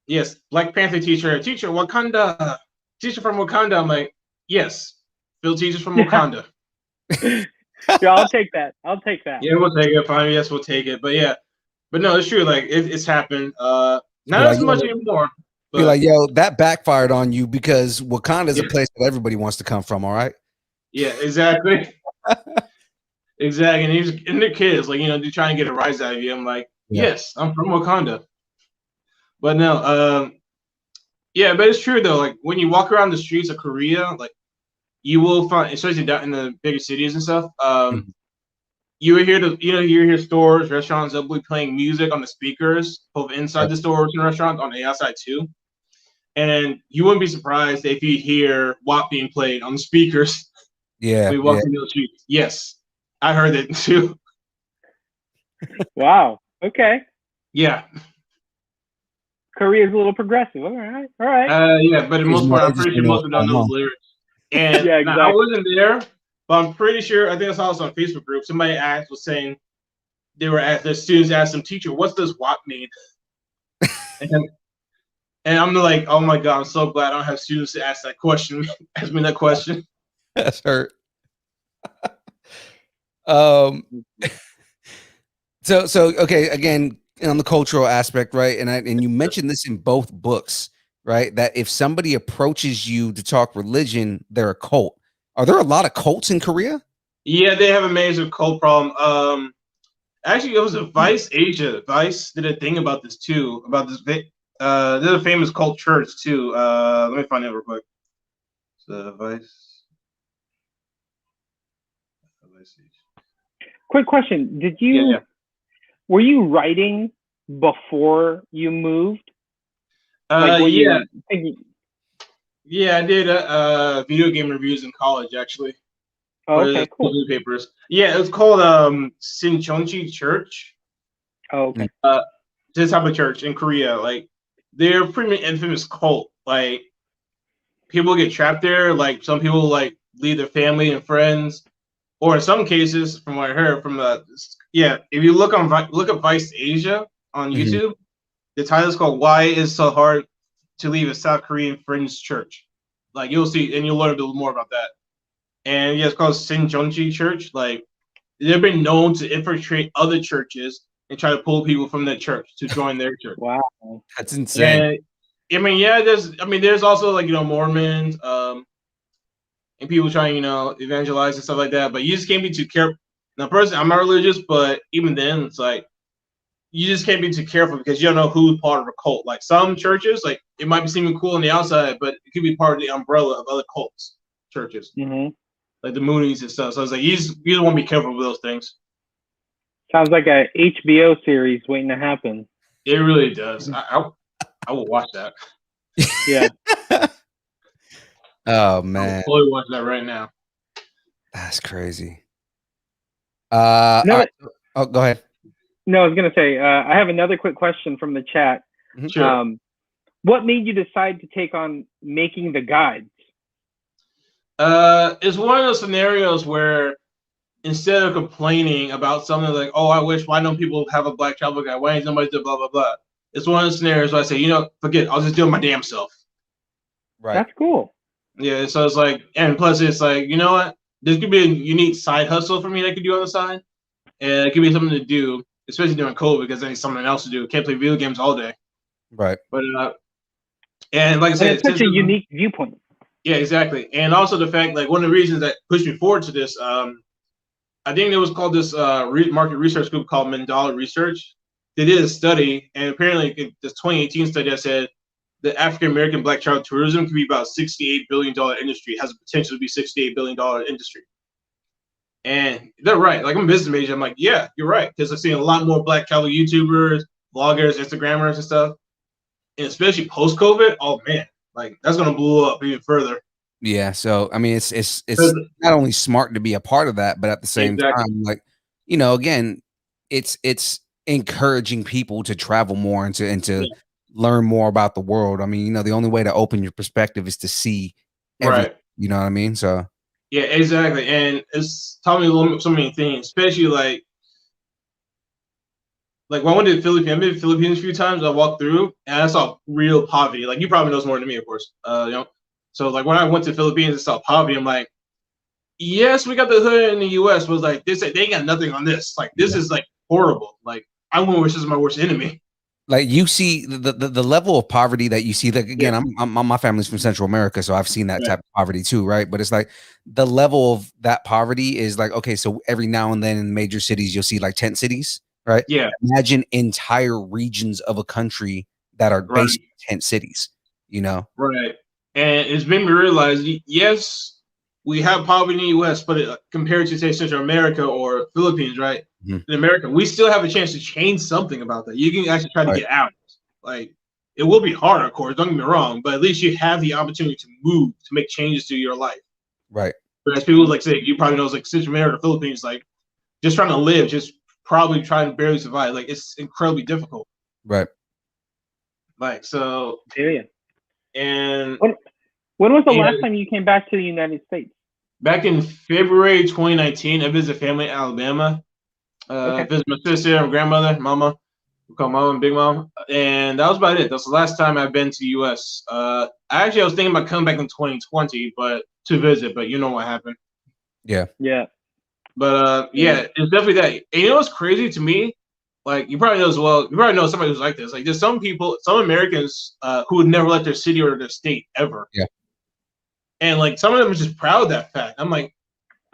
Speaker 4: Yes, Black Panther teacher, Wakanda, teacher from Wakanda. I'm like, yes, Phil teachers from Wakanda.
Speaker 3: Yeah, I'll take that.
Speaker 4: Yeah, we'll take it. Fine, yes, we'll take it. But yeah, but no, it's true. Like it's happened. Not as much anymore. But
Speaker 1: be like, yo, that backfired on you because Wakanda is a place that everybody wants to come from. All right.
Speaker 4: Yeah, exactly. Exactly, and their kids, like they're trying to get a rise out of you. I'm like, yes, I'm from Wakanda. But no, but it's true though. Like when you walk around the streets of Korea, like you will find, especially down in the bigger cities and stuff, you will hear stores, restaurants, they'll be playing music on the speakers, both inside the stores and restaurants, on the outside too. And you wouldn't be surprised if you hear WAP being played on the speakers.
Speaker 1: Yeah.
Speaker 4: We walk into the streets. Yes, I heard it too.
Speaker 3: Wow. Okay.
Speaker 4: Yeah.
Speaker 3: Korea's a little progressive. All right.
Speaker 4: Yeah, but in most part, I'm pretty sure most of them don't know the lyrics. And exactly. I wasn't there, but I'm pretty sure. I think I saw this on a Facebook group. Somebody was saying the students asked them, teacher, what's this WAP mean? and I'm like, oh my god, I'm so glad I don't have students to ask that question. Ask me that question.
Speaker 1: That's hurt. So okay, again, on the cultural aspect, right? And you mentioned this in both books, right? That if somebody approaches you to talk religion, they're a cult. Are there a lot of cults in Korea?
Speaker 4: Yeah, they have a major cult problem. Actually, it was a Vice Asia. Vice did a thing about this too. About this, there's a famous cult church too. Let me find it real quick. So Vice.
Speaker 3: Quick question: did you were you writing before you moved?
Speaker 4: Yeah, I did video game reviews in college actually.
Speaker 3: Oh, okay, cool.
Speaker 4: Newspapers. Yeah, it was called Sincheonji Church.
Speaker 3: Oh, okay.
Speaker 4: This type of church in Korea, like they're a pretty infamous cult. Like people get trapped there. Like some people like leave their family and friends, or in some cases, from what I heard from if you look up Vice Asia on YouTube, the title is called "Why Is So Hard to Leave a South Korean Fringe Church." Like you'll see, and you'll learn a bit more about that. And yeah, it's called Sincheonji Church. Like they've been known to infiltrate other churches and try to pull people from that church to join their church.
Speaker 3: Wow,
Speaker 1: that's insane.
Speaker 4: And, there's also like Mormons, and people trying evangelize and stuff like that. But you just can't be too careful. Now, personally, I'm not religious, but even then, it's like you just can't be too careful because you don't know who's part of a cult. Like some churches, like it might be seeming cool on the outside, but it could be part of the umbrella of other cults, churches. Like the Moonies and stuff. So it's like you just want to be careful with those things.
Speaker 3: Sounds like a HBO series waiting to happen.
Speaker 4: It really does. I will watch that.
Speaker 3: Yeah.
Speaker 1: Oh man.
Speaker 4: I will totally watch that right now.
Speaker 1: That's crazy. Right. Oh, go ahead.
Speaker 3: No, I was gonna say I have another quick question from the chat.
Speaker 4: Sure.
Speaker 3: What made you decide to take on making the guides?
Speaker 4: It's one of those scenarios where instead of complaining about something like, oh, why don't people have a black travel guide? Why ain't somebody do blah, blah, blah? It's one of those scenarios where I say, forget it. I'll just do it my damn self.
Speaker 1: Right.
Speaker 3: That's cool.
Speaker 4: Yeah, so it's like, and plus it's like, you know what? This could be a unique side hustle for me that I could do on the side. And it could be something to do, especially during COVID, because I need something else to do. Can't play video games all day.
Speaker 1: Right.
Speaker 4: But And like I said,
Speaker 3: it's such a unique viewpoint.
Speaker 4: Yeah, exactly. And also the fact, like, one of the reasons that pushed me forward to this, I think it was called this market research group called Mandala Research. They did a study, and apparently this 2018 study that said the African American Black travel tourism could be about $68 billion industry, has the potential to be $68 billion industry. And they're right. Like, I'm a business major. I'm like, yeah, you're right. Because I've seen a lot more Black travel YouTubers, vloggers, Instagrammers, and stuff. And especially post-COVID, oh man, like, that's gonna blow up even further.
Speaker 1: Yeah, so I mean, it's not only smart to be a part of that, but at the same time, like, you know, again, it's encouraging people to travel more and to learn more about the world. I mean, you know, the only way to open your perspective is to see everything. You know what I mean? So
Speaker 4: yeah, exactly, and it's taught me so many things, especially like when I went to the Philippines. I've been to the Philippines a few times. I walked through and I saw real poverty. Like, you probably know more than me, of course. You know, so like when I went to the Philippines and saw poverty, I'm like, yes, we got the hood in the U.S., but like they ain't got nothing on this. Like, this is like horrible. Like, I wouldn't wish this is my worst enemy.
Speaker 1: Like, you see the level of poverty that you see. Like, again, I'm my family's from Central America, so I've seen that type of poverty too, right? But it's like the level of that poverty is like, okay, so every now and then in major cities you'll see like tent cities, right?
Speaker 4: Yeah.
Speaker 1: Imagine entire regions of a country that are basically tent cities, you know?
Speaker 4: Right. And it's made me realize, yes, we have poverty in the U.S., but compared to, say, Central America or Philippines, right? In America, we still have a chance to change something about that. You can actually try to get out. Like, it will be hard, of course, don't get me wrong, but at least you have the opportunity to move, to make changes to your life.
Speaker 1: Right.
Speaker 4: Whereas people like, say, you probably know, like Central America, Philippines, like, just trying to live, just probably trying to barely survive. Like, it's incredibly difficult.
Speaker 1: Right.
Speaker 4: Like, so.
Speaker 3: Yeah.
Speaker 4: And
Speaker 3: when was the last time you came back to the United States?
Speaker 4: Back in February 2019, I visited family in Alabama. Visited my sister and grandmother, mama. We call mom and big mom. And that was about it. That's the last time I've been to the U.S. I was thinking about coming back in 2020, but to visit, but you know what happened.
Speaker 3: Yeah.
Speaker 4: But it's definitely that. And you know what's crazy to me? Like, you probably know as well. You probably know somebody who's like this. Like, there's some people, some Americans who would never left their city or their state ever.
Speaker 1: Yeah. And
Speaker 4: like, some of them are just proud of that fact. I'm like,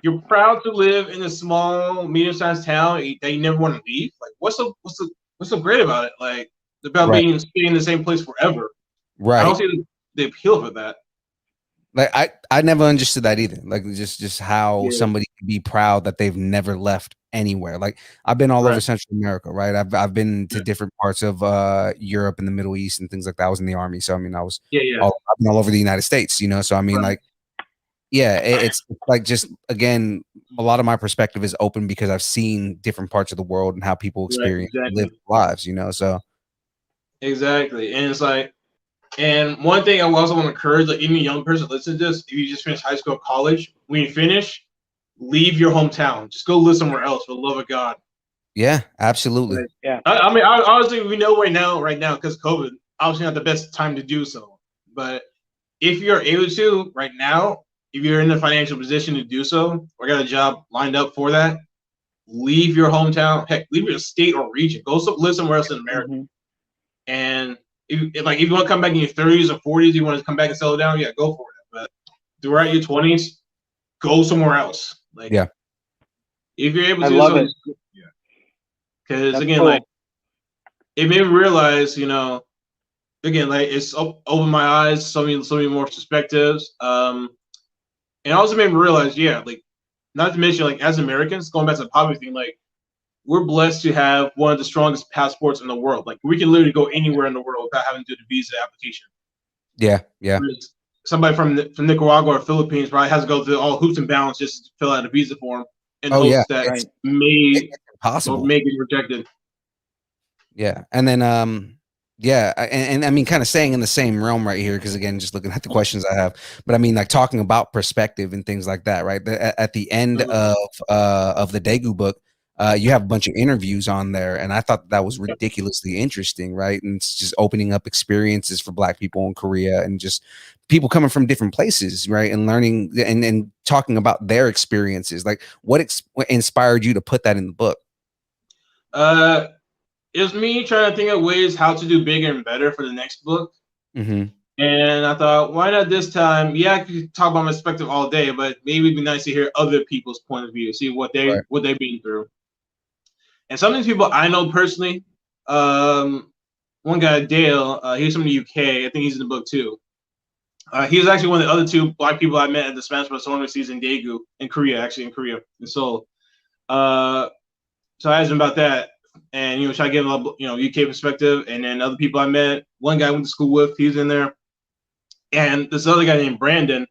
Speaker 4: you're proud to live in a small, medium-sized town that you never want to leave. Like, what's so great about it? Like, about being in the same place forever.
Speaker 1: Right.
Speaker 4: I don't see the appeal for that.
Speaker 1: Like, I never understood that either. Like, just how somebody can be proud that they've never left anywhere. Like, I've been all over Central America, right? I've been to different parts of Europe and the Middle East and things like that. I was in the army, so I mean, I've been all over the United States, you know. So I mean, like, it's like, just again, a lot of my perspective is open because I've seen different parts of the world and how people experience and live lives, you know. So
Speaker 4: exactly, and it's like. And one thing I also want to encourage, like, any young person listen to this, if you just finished high school or college, when you finish, leave your hometown. Just go live somewhere else for the love of God.
Speaker 1: Yeah, absolutely.
Speaker 3: Yeah.
Speaker 4: I mean, honestly, we know right now, because of COVID, obviously not the best time to do so. But if you're able to right now, if you're in the financial position to do so, or got a job lined up for that, leave your hometown. Heck, leave your state or region. Go live somewhere else in America. And if you want to come back in your 30s or 40s, you want to come back and settle down, go for it. But throughout your 20s, go somewhere else. Like, if you're able to,
Speaker 3: I love it.
Speaker 4: Because again, like, it made me realize, you know, again, like, it's opened my eyes, so many more perspectives. And also made me realize, like, not to mention, like, as Americans, going back to the poverty thing, like, we're blessed to have one of the strongest passports in the world. Like, we can literally go anywhere in the world without having to do the visa application.
Speaker 1: Yeah.
Speaker 4: Whereas somebody from Nicaragua or Philippines probably has to go through all hoops and bounds just to fill out a visa form in hopes that
Speaker 1: it's
Speaker 4: impossible, may get rejected.
Speaker 1: Yeah, and then and I mean, kind of staying in the same realm right here, because again, just looking at the questions I have, but I mean, like, talking about perspective and things like that, right? At the end of the Daegu book, you have a bunch of interviews on there, and I thought that was ridiculously interesting, right? And it's just opening up experiences for Black people in Korea and just people coming from different places, right? And learning and talking about their experiences. Like, what inspired you to put that in the book?
Speaker 4: It was me trying to think of ways how to do bigger and better for the next book. And And I thought, why not this time? Yeah, I could talk about my perspective all day, but maybe it'd be nice to hear other people's point of view, see what they've been through. And some of these people I know personally. One guy, Dale, he's from the UK. I think he's in the book too. He was actually one of the other 2 Black people I met at the Spanish Barcelona season in Daegu, in Korea, in Seoul. So I asked him about that, and try to get a little, UK perspective. And then other people I met, one guy I went to school with, he was in there, and this other guy named Brandon,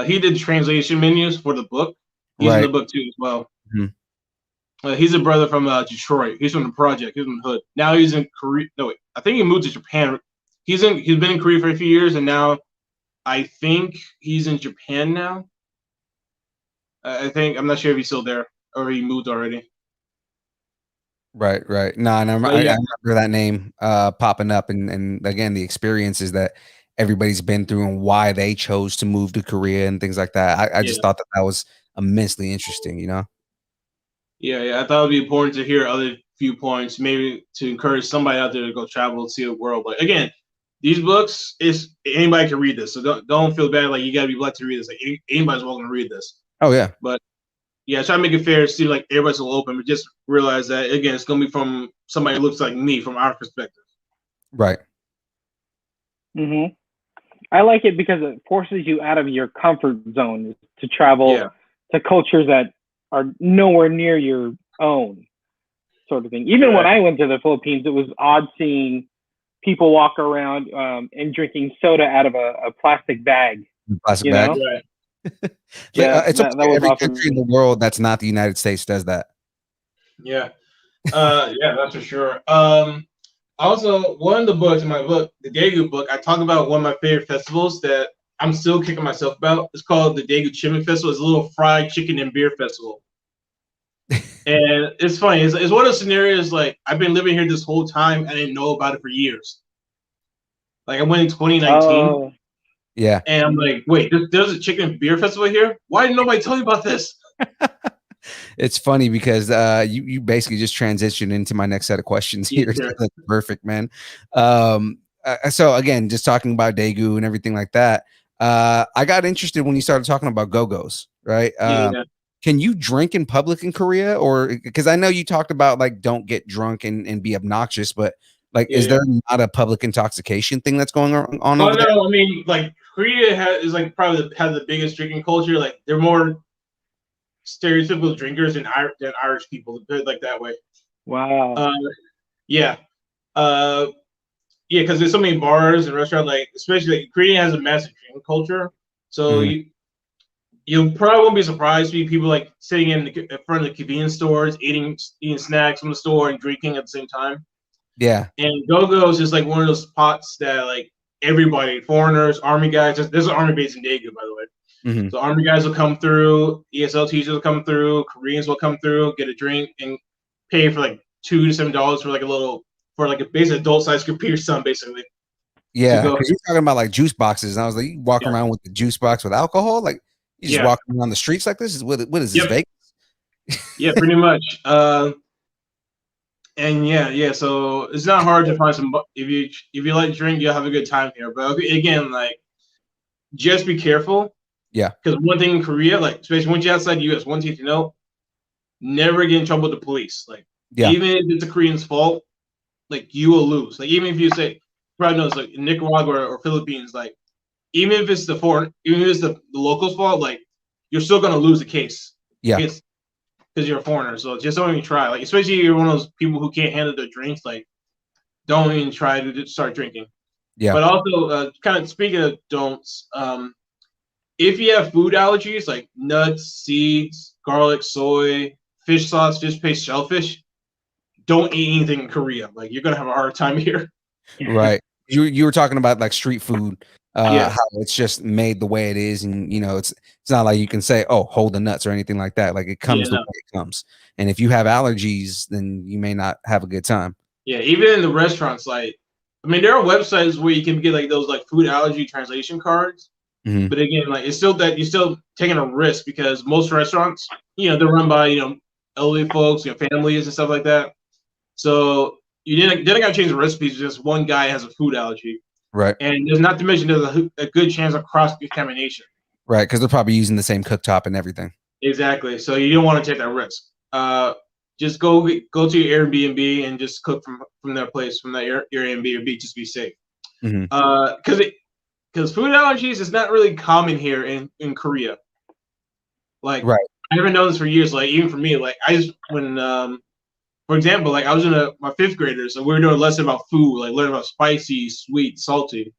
Speaker 4: he did translation menus for the book. He's in the book too as well. Mm-hmm. He's a brother from Detroit. He's from the project. He's from the hood. Now he's in Korea. No, wait, I think he moved to Japan. He's been in Korea for a few years, and now I think he's in Japan now. I'm not sure if he's still there or he moved already.
Speaker 1: Right. No, I remember that name popping up, and again, the experiences that everybody's been through and why they chose to move to Korea and things like that. I just thought that was immensely interesting,
Speaker 4: Yeah, I thought it'd be important to hear other viewpoints, maybe to encourage somebody out there to go travel and see the world. But again, these books, anybody can read this, so don't feel bad like you gotta be Black to read this. Like anybody's welcome to read this.
Speaker 1: Oh yeah,
Speaker 4: but yeah, try to make it fair, see like everybody's a little open, but just realize that again, it's gonna be from somebody who looks like me, from our perspective.
Speaker 1: Right.
Speaker 3: Mm-hmm. I like it because it forces you out of your comfort zone to travel to cultures that are nowhere near your own, sort of thing. Even when I went to the Philippines, it was odd seeing people walk around and drinking soda out of a plastic bag.
Speaker 1: Plastic bag.
Speaker 4: Right.
Speaker 1: It's that was every awesome. Country in the world that's not the United States does that.
Speaker 4: Yeah. Yeah, that's for sure. Also, one of the books in my book, the Daegu book, I talk about one of my favorite festivals that I'm still kicking myself about. It's called the Daegu Chicken Festival. It's a little fried chicken and beer festival. And it's funny. It's one of those scenarios like I've been living here this whole time and I didn't know about it for years. Like I went in 2019.
Speaker 3: Oh.
Speaker 1: Yeah.
Speaker 4: And I'm like, wait, there's a chicken and beer festival here? Why didn't nobody tell me about this?
Speaker 1: It's funny because you basically just transitioned into my next set of questions here.
Speaker 4: Sure.
Speaker 1: That's perfect, man. So again, just talking about Daegu and everything like that. I got interested when you started talking about go-go's, right? Can you drink in public in Korea? Or because I know you talked about like don't get drunk and be obnoxious, but like is there not a public intoxication thing that's going on over there?
Speaker 4: I mean, like Korea is like probably has the biggest drinking culture. Like they're more stereotypical drinkers than Irish people, to put it like that way.
Speaker 3: Wow.
Speaker 4: Because there's so many bars and restaurants, like especially like, Korea has a massive drinking culture. So you probably won't be surprised to see people like sitting in front of the convenience stores, eating snacks from the store and drinking at the same time.
Speaker 1: Yeah. And
Speaker 4: go-go is just like one of those spots that like everybody, foreigners, army guys. There's an army base in Daegu, by the way. Mm-hmm. So army guys will come through, ESL teachers will come through, Koreans will come through, get a drink, and pay for like $2 to $7 for a basic adult size computer sun, basically.
Speaker 1: Yeah, because you're talking about like juice boxes, and I was like, you walk around with the juice box with alcohol, like you just walking around the streets like this. What is this, Vegas?
Speaker 4: Yeah, pretty much. So it's not hard to find some. If you like drink, you'll have a good time here. But again, like just be careful.
Speaker 1: Yeah.
Speaker 4: Because one thing in Korea, like especially once you're outside the U.S., one thing to know: never get in trouble with the police. Like even if it's a Korean's fault, like you will lose. Like even if you say, probably knows like in Nicaragua or Philippines, like even if it's the locals' fault, like you're still gonna lose the case.
Speaker 1: Yeah.
Speaker 4: Because you're a foreigner, so just don't even try. Like especially if you're one of those people who can't handle their drinks, like don't even try to start drinking.
Speaker 1: Yeah.
Speaker 4: But also, kind of speaking of don'ts, if you have food allergies like nuts, seeds, garlic, soy, fish sauce, fish paste, shellfish, don't eat anything in Korea. Like you're gonna have a hard time here.
Speaker 1: Right. You were talking about like street food, how it's just made the way it is, and it's not like you can say, oh, hold the nuts or anything like that. Like it comes the way it comes. And if you have allergies, then you may not have a good time.
Speaker 4: Yeah, even in the restaurants, like I mean, there are websites where you can get like those like food allergy translation cards. Mm-hmm. But again, like it's still that you're still taking a risk because most restaurants, they're run by elderly folks, families and stuff like that. So you didn't got to change the recipes. Just one guy has a food allergy,
Speaker 1: Right.
Speaker 4: And there's not to mention there's a good chance of cross contamination.
Speaker 1: Right, because they're probably using the same cooktop and everything.
Speaker 4: Exactly. So you don't want to take that risk. Just go to your Airbnb and just cook from that place, from that your Airbnb, just be safe. Because food allergies is not really common here in Korea. Like,
Speaker 1: right.
Speaker 4: I haven't known this for years. Like, even for me, like I just for example, like I was in my 5th graders, and we were doing a lesson about food, like learning about spicy, sweet, salty.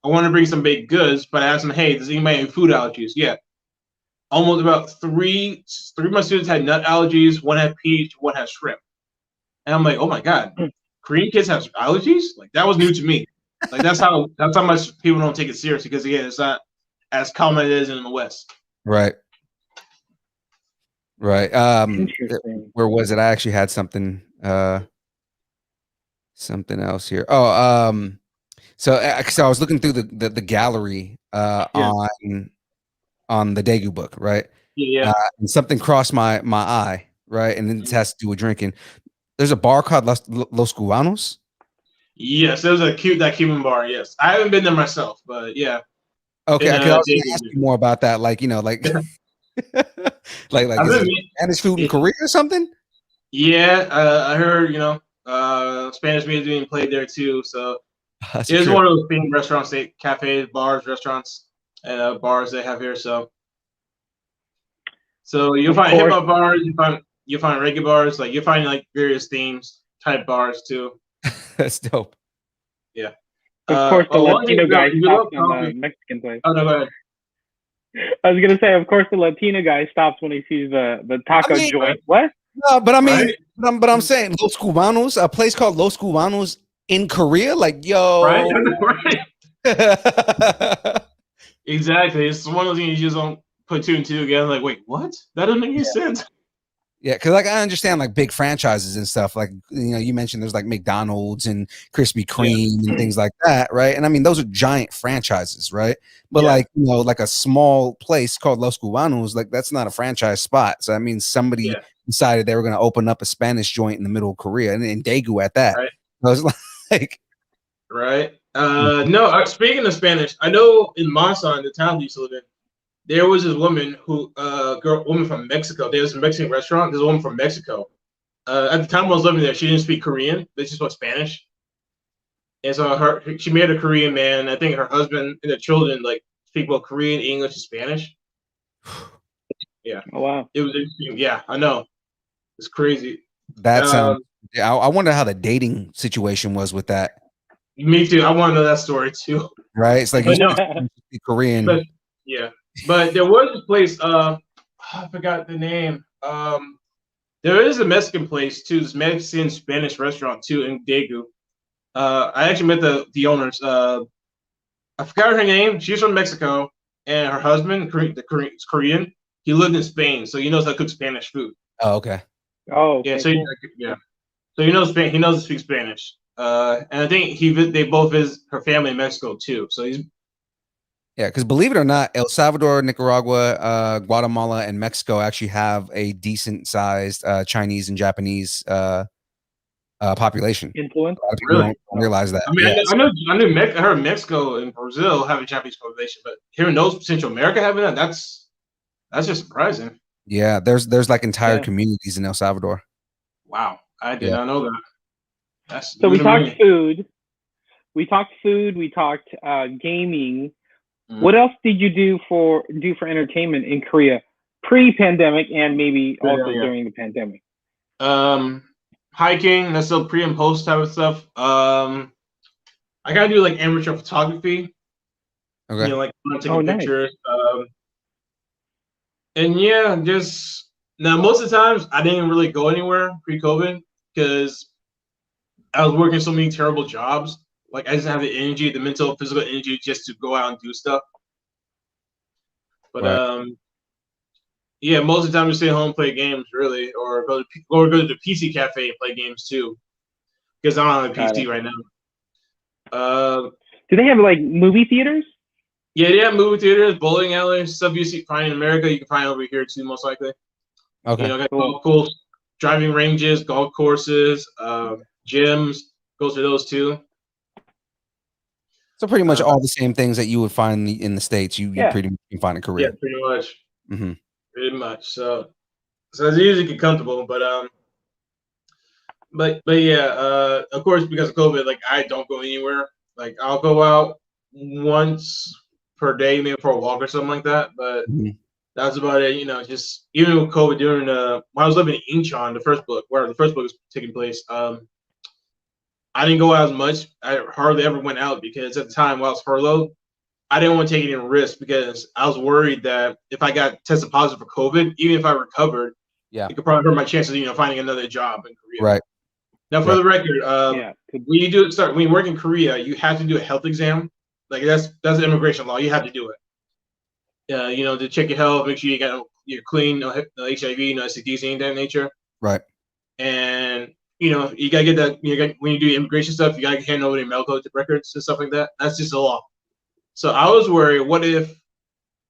Speaker 4: I wanted to bring some baked goods, but I asked them, "Hey, does anybody have food allergies?" Yeah, almost about three of my students had nut allergies. One had peach, one had shrimp. And I'm like, "Oh my god, Korean kids have allergies?" Like that was new to me. Like that's how much people don't take it seriously, because again, it's not as common as it is in the West.
Speaker 1: Right. Right. Where was it? I actually had something else here. Oh, so I was looking through the gallery on the Daegu book, right?
Speaker 4: Yeah.
Speaker 1: And something crossed my eye, right? And then it has to do with drinking. There's a bar called Los Cubanos.
Speaker 4: Yes, there's that Cuban bar. Yes, I haven't been there myself, but yeah.
Speaker 1: Okay, I was gonna ask you more about that, like like like is it Spanish food in Korea or something?
Speaker 4: Yeah, I heard Spanish music being played there too. So it's one of those themed restaurants, cafes, bars, restaurants, and bars they have here. So you'll find hip hop bars, you find reggae bars, like you'll find like various themes type bars too.
Speaker 1: That's dope.
Speaker 4: Yeah.
Speaker 3: Of course, the Latino guy stops on the Mexican place.
Speaker 4: Oh no, go ahead.
Speaker 3: I was gonna say, of course, the Latino guy stops when he sees the taco joint. What?
Speaker 1: No, but I mean, but I'm saying Los Cubanos, a place called Los Cubanos in Korea, like yo,
Speaker 4: right. Exactly. It's one of those things you just don't put 2 and 2 together. Like, wait, what? That doesn't make any sense.
Speaker 1: Yeah, because like I understand like big franchises and stuff. Like you mentioned there's like McDonald's and Krispy Kreme and things like that, right? And I mean those are giant franchises, right? But like like a small place called Los Cubanos, like that's not a franchise spot. So that means somebody decided they were going to open up a Spanish joint in the middle of Korea and in Daegu at that.
Speaker 4: Right.
Speaker 1: I was like,
Speaker 4: right. No. Speaking of Spanish, I know in Monson, the town we used to live in, there was this woman woman from Mexico. There was a Mexican restaurant. There's a woman from Mexico. At the time I was living there, she didn't speak Korean. They just spoke Spanish. And so she married a Korean man. I think her husband and the children like speak both Korean, English, and Spanish. Yeah.
Speaker 3: Oh wow.
Speaker 4: It was interesting. Yeah, I know. It's crazy.
Speaker 1: That sounds. I wonder how the dating situation was with that.
Speaker 4: Me too. I want to know that story too.
Speaker 1: Right. It's like you speak Korean.
Speaker 4: But, yeah. But there was a place, I forgot the name. There is a Mexican place too, this Mexican Spanish restaurant too in Daegu. I actually met the owners. I forgot her name. She's from Mexico, and her husband, is Korean. He lived in Spain, so he knows how to cook Spanish food.
Speaker 1: Oh, okay.
Speaker 3: Oh,
Speaker 4: yeah. So so he knows He knows to speak Spanish. And I think they both visit her family in Mexico too. So he's.
Speaker 1: Yeah, because believe it or not, El Salvador, Nicaragua, Guatemala, and Mexico actually have a decent-sized Chinese and Japanese population.
Speaker 3: Influence?
Speaker 1: A lot of people don't realize that.
Speaker 4: I mean, I heard Mexico and Brazil have a Japanese population, but hearing those Central America having that's just surprising.
Speaker 1: Yeah, there's like entire communities in El Salvador.
Speaker 4: Wow, I did not know that.
Speaker 3: So we talked food. We talked food. We talked gaming. What else did you do for entertainment in Korea pre-pandemic and maybe also during the pandemic?
Speaker 4: Hiking, that's still pre and post type of stuff. I gotta do like amateur photography.
Speaker 1: Okay.
Speaker 4: Like taking pictures. And yeah, just now most of the times I didn't really go anywhere pre-COVID because I was working so many terrible jobs. Like I didn't have the energy, the mental, physical energy just to go out and do stuff. But yeah, most of the time we stay home, play games, really, or go to the PC cafe and play games too. Because I'm on a PC right now.
Speaker 3: Do they have like movie theaters?
Speaker 4: Yeah, they have movie theaters, bowling alleys, stuff you find in America. You can find over here too, most likely.
Speaker 1: Okay.
Speaker 4: Got cool driving ranges, golf courses, gyms. Go to those too.
Speaker 1: So pretty much all the same things that you would find in the States, you pretty much can find in Korea.
Speaker 4: Yeah, pretty much. Pretty much. So it's usually get comfortable, but yeah, of course, because of COVID, like I don't go anywhere. Like I'll go out once per day, maybe for a walk or something like that. But that's about it. You know, just even with COVID during when I was living in Incheon, where the first book was taking place, I didn't go out as much. I hardly ever went out because at the time while I was furloughed, I didn't want to take any risk because I was worried that if I got tested positive for COVID, even if I recovered, it could probably hurt my chances of finding another job in Korea.
Speaker 1: Right.
Speaker 4: Now, for the record, when you work in Korea, you have to do a health exam. Like that's immigration law. You have to do it. To check your health, make sure you're clean, no HIV, no STDs, anything of that nature.
Speaker 1: Right.
Speaker 4: And you gotta get that. When you do immigration stuff, you gotta hand over your medical records and stuff like that. That's just the law. So I was worried, what if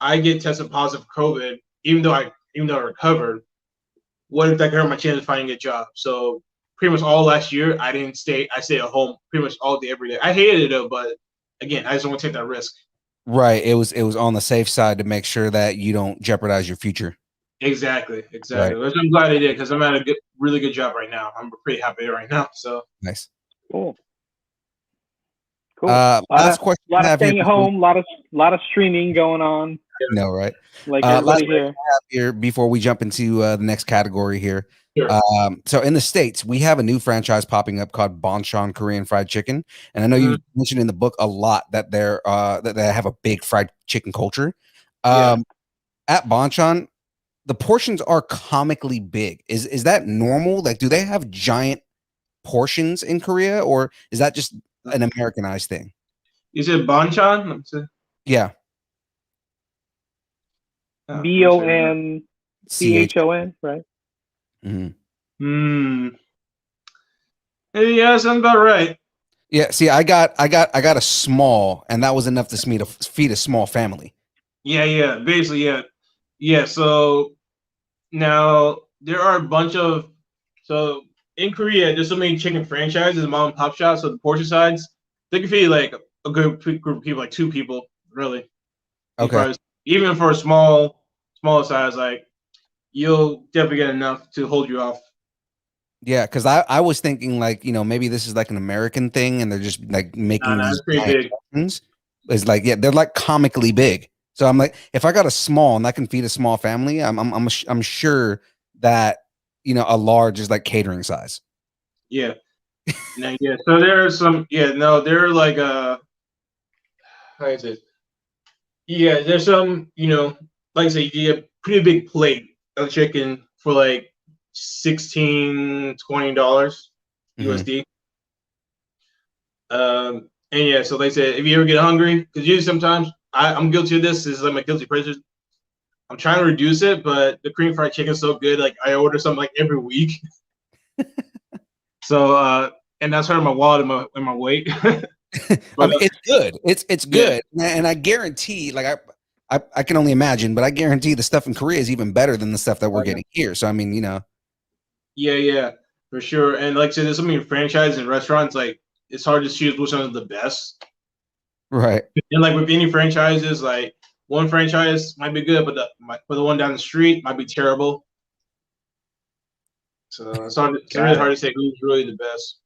Speaker 4: I get tested positive for COVID, even though I recovered? What if that could hurt my chance of finding a job? So pretty much all last year, I didn't stay. I stayed at home pretty much all day, every day. I hated it though, but again, I just don't want to take that risk.
Speaker 1: Right. It was on the safe side to make sure that you don't jeopardize your future.
Speaker 4: Exactly.
Speaker 1: Right.
Speaker 4: Which I'm glad I did because I'm at a really good job right now. I'm pretty happy right now. So
Speaker 1: nice.
Speaker 3: Cool.
Speaker 1: Last question.
Speaker 3: A lot of staying at home. A lot of streaming going on.
Speaker 1: No, right.
Speaker 3: Like everybody
Speaker 1: here before we jump into the next category here.
Speaker 4: Sure.
Speaker 1: So in the States, we have a new franchise popping up called Bonchon Korean Fried Chicken, and I know you mentioned in the book a lot that that they have a big fried chicken culture. At Bonchon, the portions are comically big. Is that normal? Like, do they have giant portions in Korea, or is that just an Americanized thing?
Speaker 4: You said Bonchon?
Speaker 1: Yeah.
Speaker 3: BONCHON, right?
Speaker 4: Yeah, sounds about right.
Speaker 1: Yeah, see, I got a small, and that was enough to feed a small family.
Speaker 4: Yeah, basically, yeah. So now there are a bunch of in Korea, there's so many chicken franchises, mom and pop shops. So the portion sides, they can feed like a good group of people, like 2 people, really.
Speaker 1: Okay.
Speaker 4: Even for a smaller size, like you'll definitely get enough to hold you off.
Speaker 1: Yeah, because I was thinking like, maybe this is like an American thing and they're just like making these
Speaker 4: pretty big.
Speaker 1: It's like, they're like comically big. So I'm like, if I got a small and I can feed a small family, I'm sure that a large is like catering size.
Speaker 4: Yeah. Yeah. So there are some. Yeah. No, they're like how is it? Yeah. There's some. Like I say, you get a pretty big plate of chicken for like $16-20 USD. And yeah, so they said if you ever get hungry, because usually sometimes I'm guilty of this. This is like my guilty pleasure. I'm trying to reduce it, but the Korean fried chicken is so good. Like I order something like every week. So and that's hurting my wallet and my weight.
Speaker 1: But, it's good. It's good, and I guarantee, like I can only imagine, but I guarantee the stuff in Korea is even better than the stuff that we're getting here. So I mean,
Speaker 4: Yeah, for sure. And like I said, there's so many franchises and restaurants. Like it's hard to choose which one is the best.
Speaker 1: Right.
Speaker 4: And like with any franchises, like one franchise might be good, but the one down the street might be terrible. So it's really hard to say who's really the best.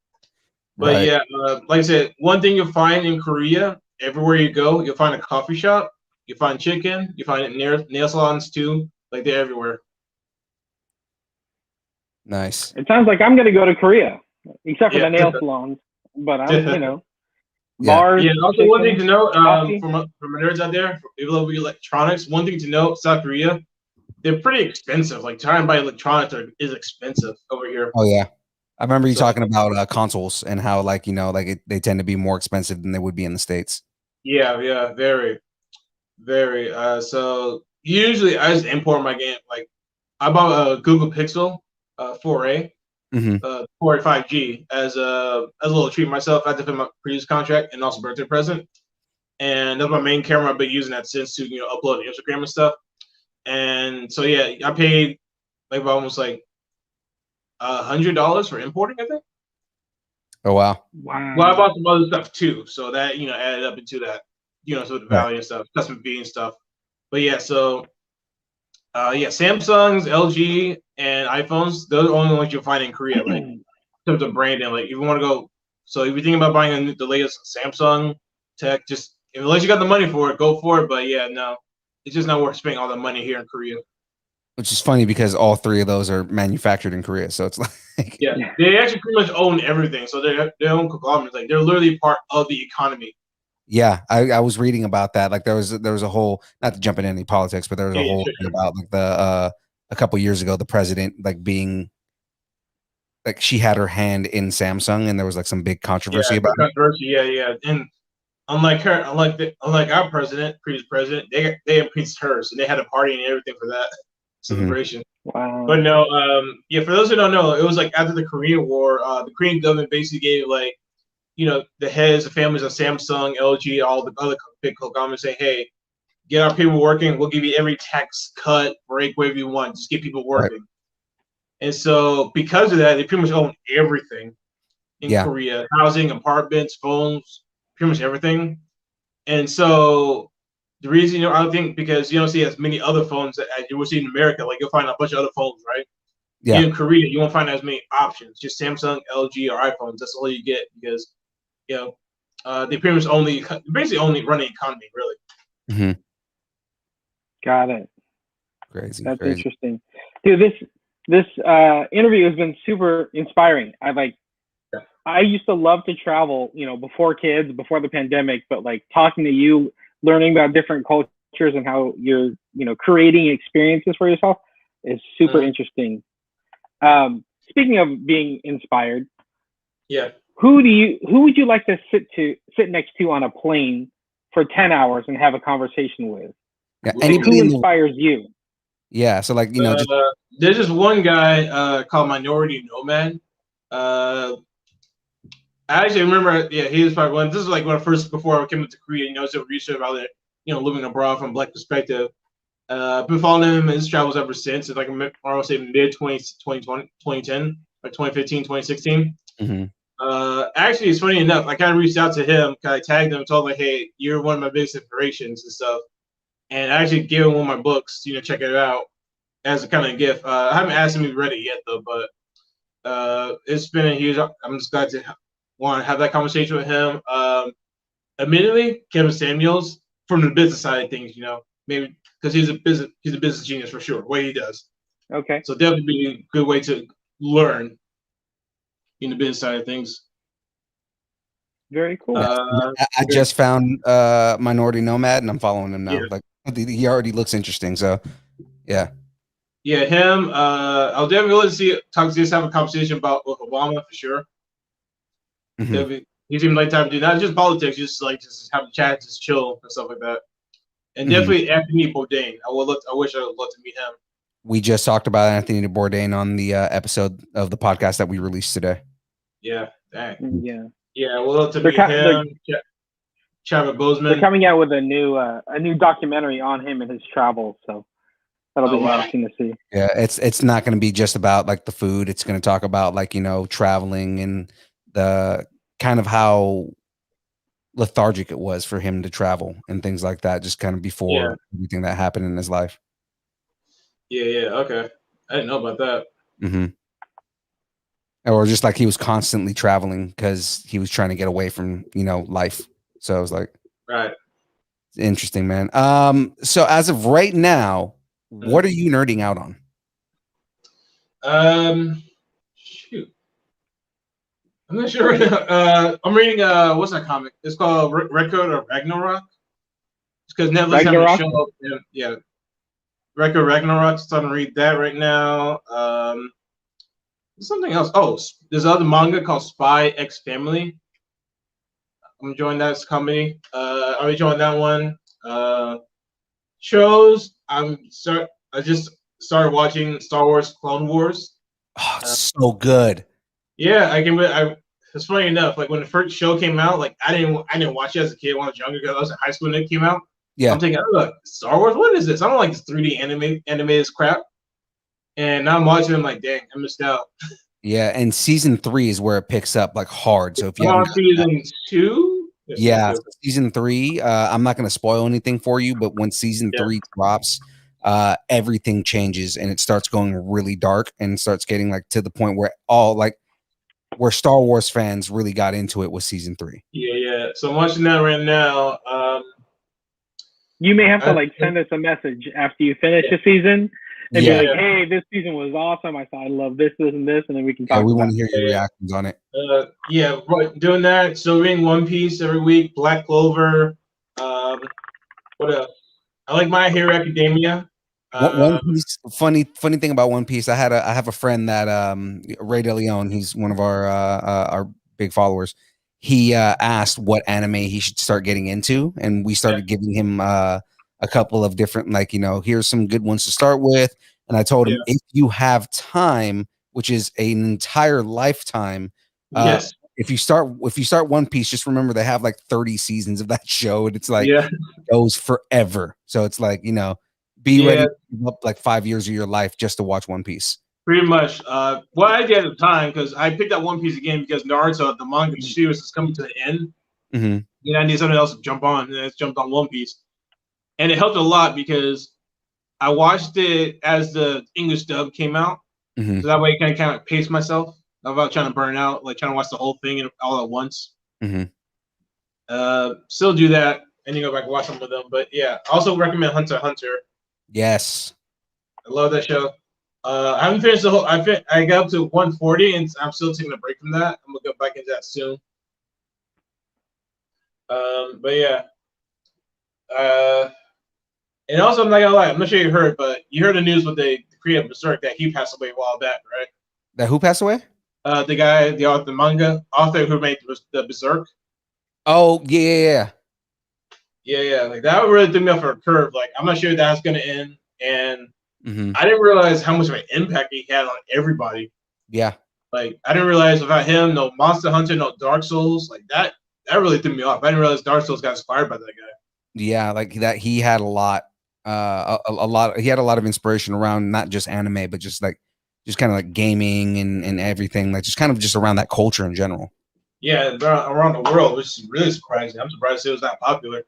Speaker 4: But
Speaker 1: right.
Speaker 4: Yeah, like I said, one thing you'll find in Korea, everywhere you go, you'll find a coffee shop, you find chicken, you find nail salons too. Like they're everywhere.
Speaker 1: Nice.
Speaker 3: It sounds like I'm going to go to Korea, except for the nail salons. But I'm, bars.
Speaker 4: Yeah. Also, one thing to note from nerds out there, if you love electronics, one thing to note: South Korea, they're pretty expensive. Like trying to buy electronics is expensive over here.
Speaker 1: Oh yeah, I remember you talking about consoles and how they tend to be more expensive than they would be in the States.
Speaker 4: Yeah, very, very. So usually I just import my game. Like I bought a Google Pixel 4A. 4 5G as a little treat myself after my previous contract and also birthday present. And that's my main camera. I've been using that since to upload to Instagram and stuff. And so yeah, I paid like almost like $100 for importing, I think.
Speaker 1: Oh wow.
Speaker 3: Wow.
Speaker 4: Well, I bought some other stuff too, so that added up into that, so the value and stuff, custom fee and stuff. But yeah, so Samsungs, LG, and iPhones, those are the only ones you'll find in Korea, like in terms of branding. Like if you want to go, so if you're thinking about buying the latest Samsung tech, just unless you got the money for it, go for it. But yeah, no, it's just not worth spending all the money here in Korea.
Speaker 1: Which is funny because all three of those are manufactured in Korea, so it's like
Speaker 4: they actually pretty much own everything. So they own conglomerates, like they're literally part of the economy.
Speaker 1: Yeah, I was reading about that. Like there was a whole, not to jump into any politics, but there was a whole thing about like a couple years ago, the president like being like she had her hand in Samsung, and there was like some big controversy about it.
Speaker 4: Yeah. And unlike our previous president, they impeached her, so they had a party and everything for that celebration.
Speaker 3: Wow.
Speaker 4: But no, for those who don't know, it was like after the Korean War, the Korean government basically gave like, the heads, the families of Samsung, LG, all the other big conglomerates say, hey, get our people working. We'll give you every tax cut, break, whatever you want. Just get people working. Right. And so because of that, they pretty much own everything in Korea, housing, apartments, phones, pretty much everything. And so the reason, I think because you don't see as many other phones as you will see in America, like you'll find a bunch of other phones, right? Yeah. In Korea, you won't find as many options, just Samsung, LG, or iPhones. That's all you get because, they pretty much basically only run the economy, really.
Speaker 1: Mm-hmm.
Speaker 3: Got it.
Speaker 1: Crazy.
Speaker 3: That's interesting. Dude, this interview has been super inspiring. I used to love to travel, before kids, before the pandemic, but like talking to you, learning about different cultures and how you're, creating experiences for yourself is super interesting. Speaking of being inspired, who would you like to sit next to on a plane for 10 hours and have a conversation with?
Speaker 1: Yeah,
Speaker 3: who inspires you?
Speaker 1: Yeah, so like
Speaker 4: there's this one guy called Minority Nomad. I actually remember, he was probably one. This is like when before I came to Korea, I was doing research about it, living abroad from a Black perspective. I've been following him in his travels ever since. It's like I would say mid 2010, like 2015, 2016.
Speaker 1: Mm-hmm.
Speaker 4: Actually, it's funny enough. I kind of reached out to him, kind of tagged him, told him like, "Hey, you're one of my biggest inspirations and stuff." And I actually gave him one of my books, check it out as a kind of gift. I haven't asked him if he's read it yet though, but it's been a huge. I'm just glad to want to have that conversation with him. Admittedly, Kevin Samuels from the business side of things, maybe because he's a business genius for sure. What he does.
Speaker 3: Okay.
Speaker 4: So definitely be a good way to learn in the business side of things.
Speaker 3: Very cool.
Speaker 1: I just found Minority Nomad, and I'm following him now. Yeah. Like he already looks interesting. So yeah.
Speaker 4: Yeah, him. I'll definitely want to have a conversation about with Obama for sure. Mm-hmm. He's even like type to do not just politics, just have a chat, just chill and stuff like that. And definitely Anthony Bourdain. I wish I would love to meet him.
Speaker 1: We just talked about Anthony Bourdain on the episode of the podcast that we released today.
Speaker 4: Yeah, dang.
Speaker 3: Yeah.
Speaker 4: Yeah, we'll love to meet him. Chadwick Boseman.
Speaker 3: They're coming out with a new documentary on him and his travels, so that'll be interesting to see.
Speaker 1: Yeah, it's not going to be just about like the food. It's going to talk about like traveling and the kind of how lethargic it was for him to travel and things like that, just kind of before everything that happened in his life.
Speaker 4: Yeah, okay. I didn't know about that.
Speaker 1: Mm-hmm. Or just like he was constantly traveling because he was trying to get away from, life. So I was like,
Speaker 4: right.
Speaker 1: Interesting, man. So as of right now, what are you nerding out on?
Speaker 4: Shoot. I'm not sure. I'm reading what's that comic? It's called Record of Ragnarok. It's because Netflix having a show. Yeah. Record Ragnarok. Starting to read that right now. There's something else. Oh, there's another manga called Spy X Family. I'm enjoying that company. I'm enjoying that one. Shows. I just started watching Star Wars Clone Wars.
Speaker 1: Oh, so good.
Speaker 4: Yeah, it's funny enough. Like when the first show came out, like I didn't watch it as a kid when I was younger because I was in high school when it came out.
Speaker 1: Yeah.
Speaker 4: I'm thinking, oh, look, Star Wars. What is this? I don't like this 3D animated crap. And now I'm watching. I'm like, dang, I missed out.
Speaker 1: Yeah, and season 3 is where it picks up like hard. So if you
Speaker 4: I'm
Speaker 1: haven't
Speaker 4: on season 2.
Speaker 1: yeah, season 3, I'm not gonna spoil anything for you, but when season 3 drops, everything changes and it starts going really dark and starts getting like to the point where where Star Wars fans really got into it was season 3.
Speaker 4: Yeah. So I'm watching that right now.
Speaker 3: You may have to like send us a message after you finish the season and be like, "Hey, this season was awesome. I love this, and this," and then we can talk.
Speaker 1: Yeah, we want to hear your reactions on it.
Speaker 4: Yeah, doing that. Still reading One Piece every week. Black Clover. What else? I like My Hero Academia.
Speaker 1: One Piece. Funny thing about One Piece. I have a friend that Ray DeLeon. He's one of our big followers. He asked what anime he should start getting into, and we started giving him a couple of different, like, here's some good ones to start with. And I told him, if you have time, which is an entire lifetime, if you start One Piece, just remember they have like 30 seasons of that show, and it's like it goes forever. So it's like, be ready to give up like 5 years of your life just to watch One Piece.
Speaker 4: Pretty much. What I did at the time, because I picked up One Piece again because Naruto, the manga series, is coming to the end.
Speaker 1: Mm-hmm.
Speaker 4: I need something else to jump on, and I jumped on One Piece. And it helped a lot because I watched it as the English dub came out. So that way I can kind of pace myself without trying to burn out, like trying to watch the whole thing all at once. Still do that, and you go back and watch some of them. But yeah, also recommend Hunter x Hunter.
Speaker 1: Yes.
Speaker 4: I love that show. I haven't finished the whole. I got up to 140, and I'm still taking a break from that. I'm gonna go back into that soon. But yeah. And also, I'm not gonna lie. I'm not sure you heard, but you heard the news with the creator of Berserk that he passed away a while back, right?
Speaker 1: That who passed away?
Speaker 4: The guy, the author, the manga author who made the Berserk.
Speaker 1: Oh yeah.
Speaker 4: Like that really threw me off for a curve. Like I'm not sure that's gonna end, and
Speaker 1: I
Speaker 4: didn't realize how much of an impact he had on everybody.
Speaker 1: Yeah.
Speaker 4: Like I didn't realize without him, no Monster Hunter, no Dark Souls, like that really threw me off. I didn't realize Dark Souls got inspired by that guy.
Speaker 1: Yeah, like that. He had a lot, a lot. He had a lot of inspiration around not just anime, but just kind of like gaming and everything. Like just kind of just around that culture in general.
Speaker 4: Yeah, around the world, which is really surprising. I'm surprised it was that popular.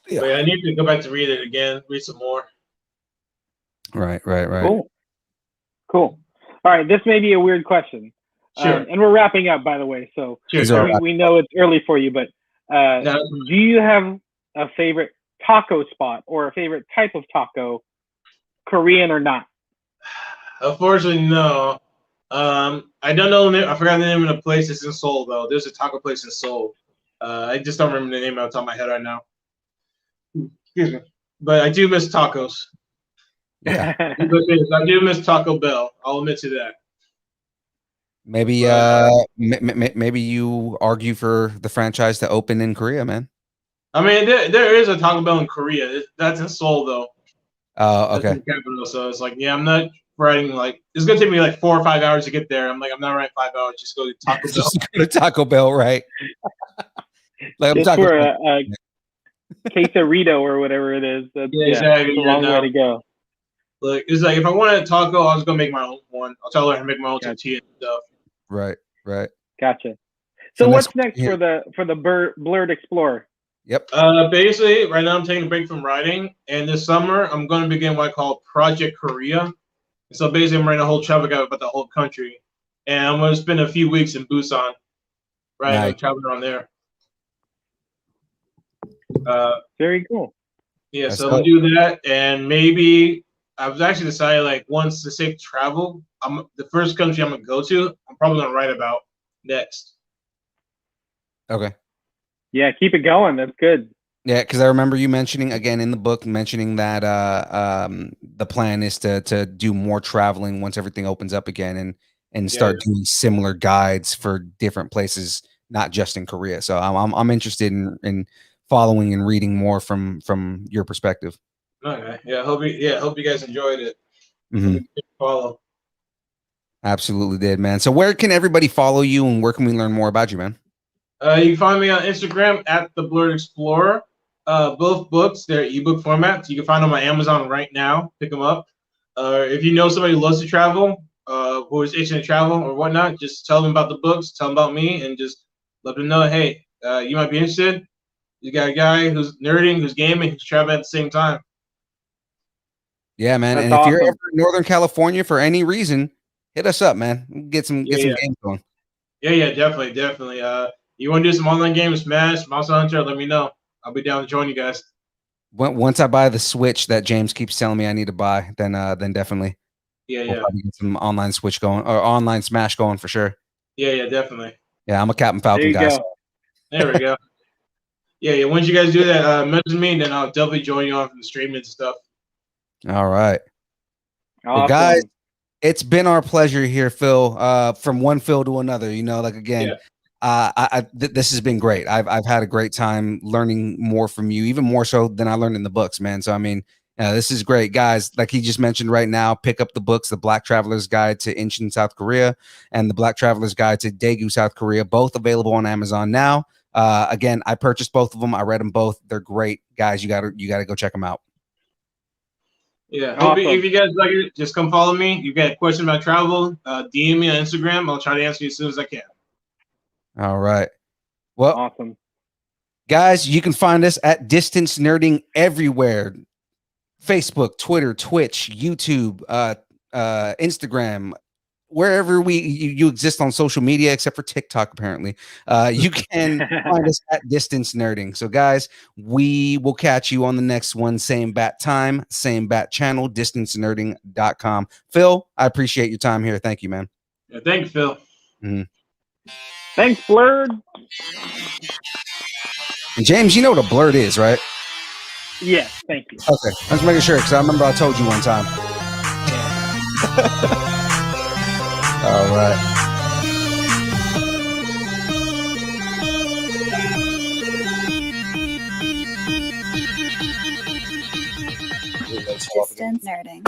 Speaker 4: Yeah. But I need to go back to read it again, read some more.
Speaker 1: Right.
Speaker 3: Cool. All right, this may be a weird question.
Speaker 4: Sure.
Speaker 3: And we're wrapping up, by the way. So
Speaker 1: sure.
Speaker 3: We know it's early for you, but do you have a favorite taco spot or a favorite type of taco, Korean or not?
Speaker 4: Unfortunately, no. I don't know the name. I forgot the name of the place. It's in Seoul, though. There's a taco place in Seoul. I just don't remember the name off the top of my head right now. Excuse me. But I do miss tacos.
Speaker 1: Yeah.
Speaker 4: I do miss Taco Bell. I'll admit to that.
Speaker 1: Maybe maybe you argue for the franchise to open in Korea, man.
Speaker 4: I mean, there is a Taco Bell in Korea. That's in Seoul, though.
Speaker 1: Oh, okay.
Speaker 4: Capital, so it's like, I'm not riding, like, it's gonna take me like 4 or 5 hours to get there. I'm like, I'm not riding 5 hours. Just go to Taco Bell.
Speaker 1: Just go to Taco Bell, right?
Speaker 3: Like I'm talking for a quesarito or whatever it is. Exactly. It's a long way to go.
Speaker 4: Like it's like if I wanted a taco, I was gonna make my own one. I'll tell her to make my own tortilla and stuff.
Speaker 1: Right.
Speaker 3: Gotcha. So what's next for the Blerd Explorer?
Speaker 1: Yep.
Speaker 4: Basically, right now I'm taking a break from riding, and this summer I'm going to begin what I call Project Korea. So basically, I'm writing a whole travel guide about the whole country, and I'm going to spend a few weeks in Busan, right? I'm traveling around there.
Speaker 3: Very cool.
Speaker 4: Yeah, so I'll do that, and maybe I was actually decided, like, once the safe travel, the first country I'm gonna go to, I'm probably gonna write about next.
Speaker 1: Okay.
Speaker 3: Yeah, keep it going. That's good.
Speaker 1: Yeah, because I remember you mentioning again in the book that the plan is to do more traveling once everything opens up again and start doing similar guides for different places, not just in Korea. So I'm interested in following and reading more from your perspective.
Speaker 4: Okay. Yeah. Hope you guys enjoyed it.
Speaker 1: Mm-hmm.
Speaker 4: Follow.
Speaker 1: Absolutely did, man. So where can everybody follow you and where can we learn more about you, man?
Speaker 4: You can find me on Instagram at the Blerd Explorer. Both books, they're ebook format. So you can find them on Amazon right now. Pick them up. if you know somebody who loves to travel, who is itching to travel or whatnot, just tell them about the books, tell them about me, and just let them know, hey, you might be interested. You got a guy who's nerding, who's gaming, who's traveling at the same time.
Speaker 1: Yeah, man.
Speaker 3: That's
Speaker 1: and if
Speaker 3: awesome.
Speaker 1: you're ever in Northern California for any reason, hit us up, man. Get some games going.
Speaker 4: Yeah, definitely. You want to do some online games, Smash, Monster Hunter? Let me know. I'll be down to join you guys.
Speaker 1: Once I buy the Switch that James keeps telling me I need to buy, then definitely. We'll probably get some online Switch going or online Smash going for sure.
Speaker 4: Yeah, definitely.
Speaker 1: Yeah, I'm a Captain Falcon guy.
Speaker 3: Go.
Speaker 4: There we go. Yeah. Once you guys do that, message me, then I'll definitely join you on from the streaming and stuff.
Speaker 1: All right.
Speaker 3: Awesome.
Speaker 1: Well, guys, it's been our pleasure here, Phil. From one Phil to another, like again, this has been great. I've had a great time learning more from you, even more so than I learned in the books, man. So I mean, this is great, guys. Like he just mentioned right now, pick up the books, The Black Traveler's Guide to Incheon, South Korea, and The Black Traveler's Guide to Daegu, South Korea, both available on Amazon now. Again, I purchased both of them. I read them both. They're great, guys. You gotta go check them out.
Speaker 4: Yeah, awesome. If you guys like it, just come follow me. You got a question about travel, DM me on Instagram. I'll try to answer you as soon as I can.
Speaker 1: All right. Well,
Speaker 3: awesome.
Speaker 1: Guys, you can find us at Distance Nerding everywhere. Facebook, Twitter, Twitch, YouTube, Instagram, wherever you exist on social media, except for TikTok, apparently. You can find us at Distance Nerding. So, guys, we will catch you on the next one. Same bat time, same bat channel, distancenerding.com. Phil, I appreciate your time here. Thank you, man.
Speaker 4: Yeah, thank you, Phil.
Speaker 1: Mm-hmm.
Speaker 3: Thanks, Blerd.
Speaker 1: And James, you know what a blerd is, right?
Speaker 3: Yes, thank you.
Speaker 1: Okay, let's make sure because I remember I told you one time. All right.
Speaker 2: Distance Nerding.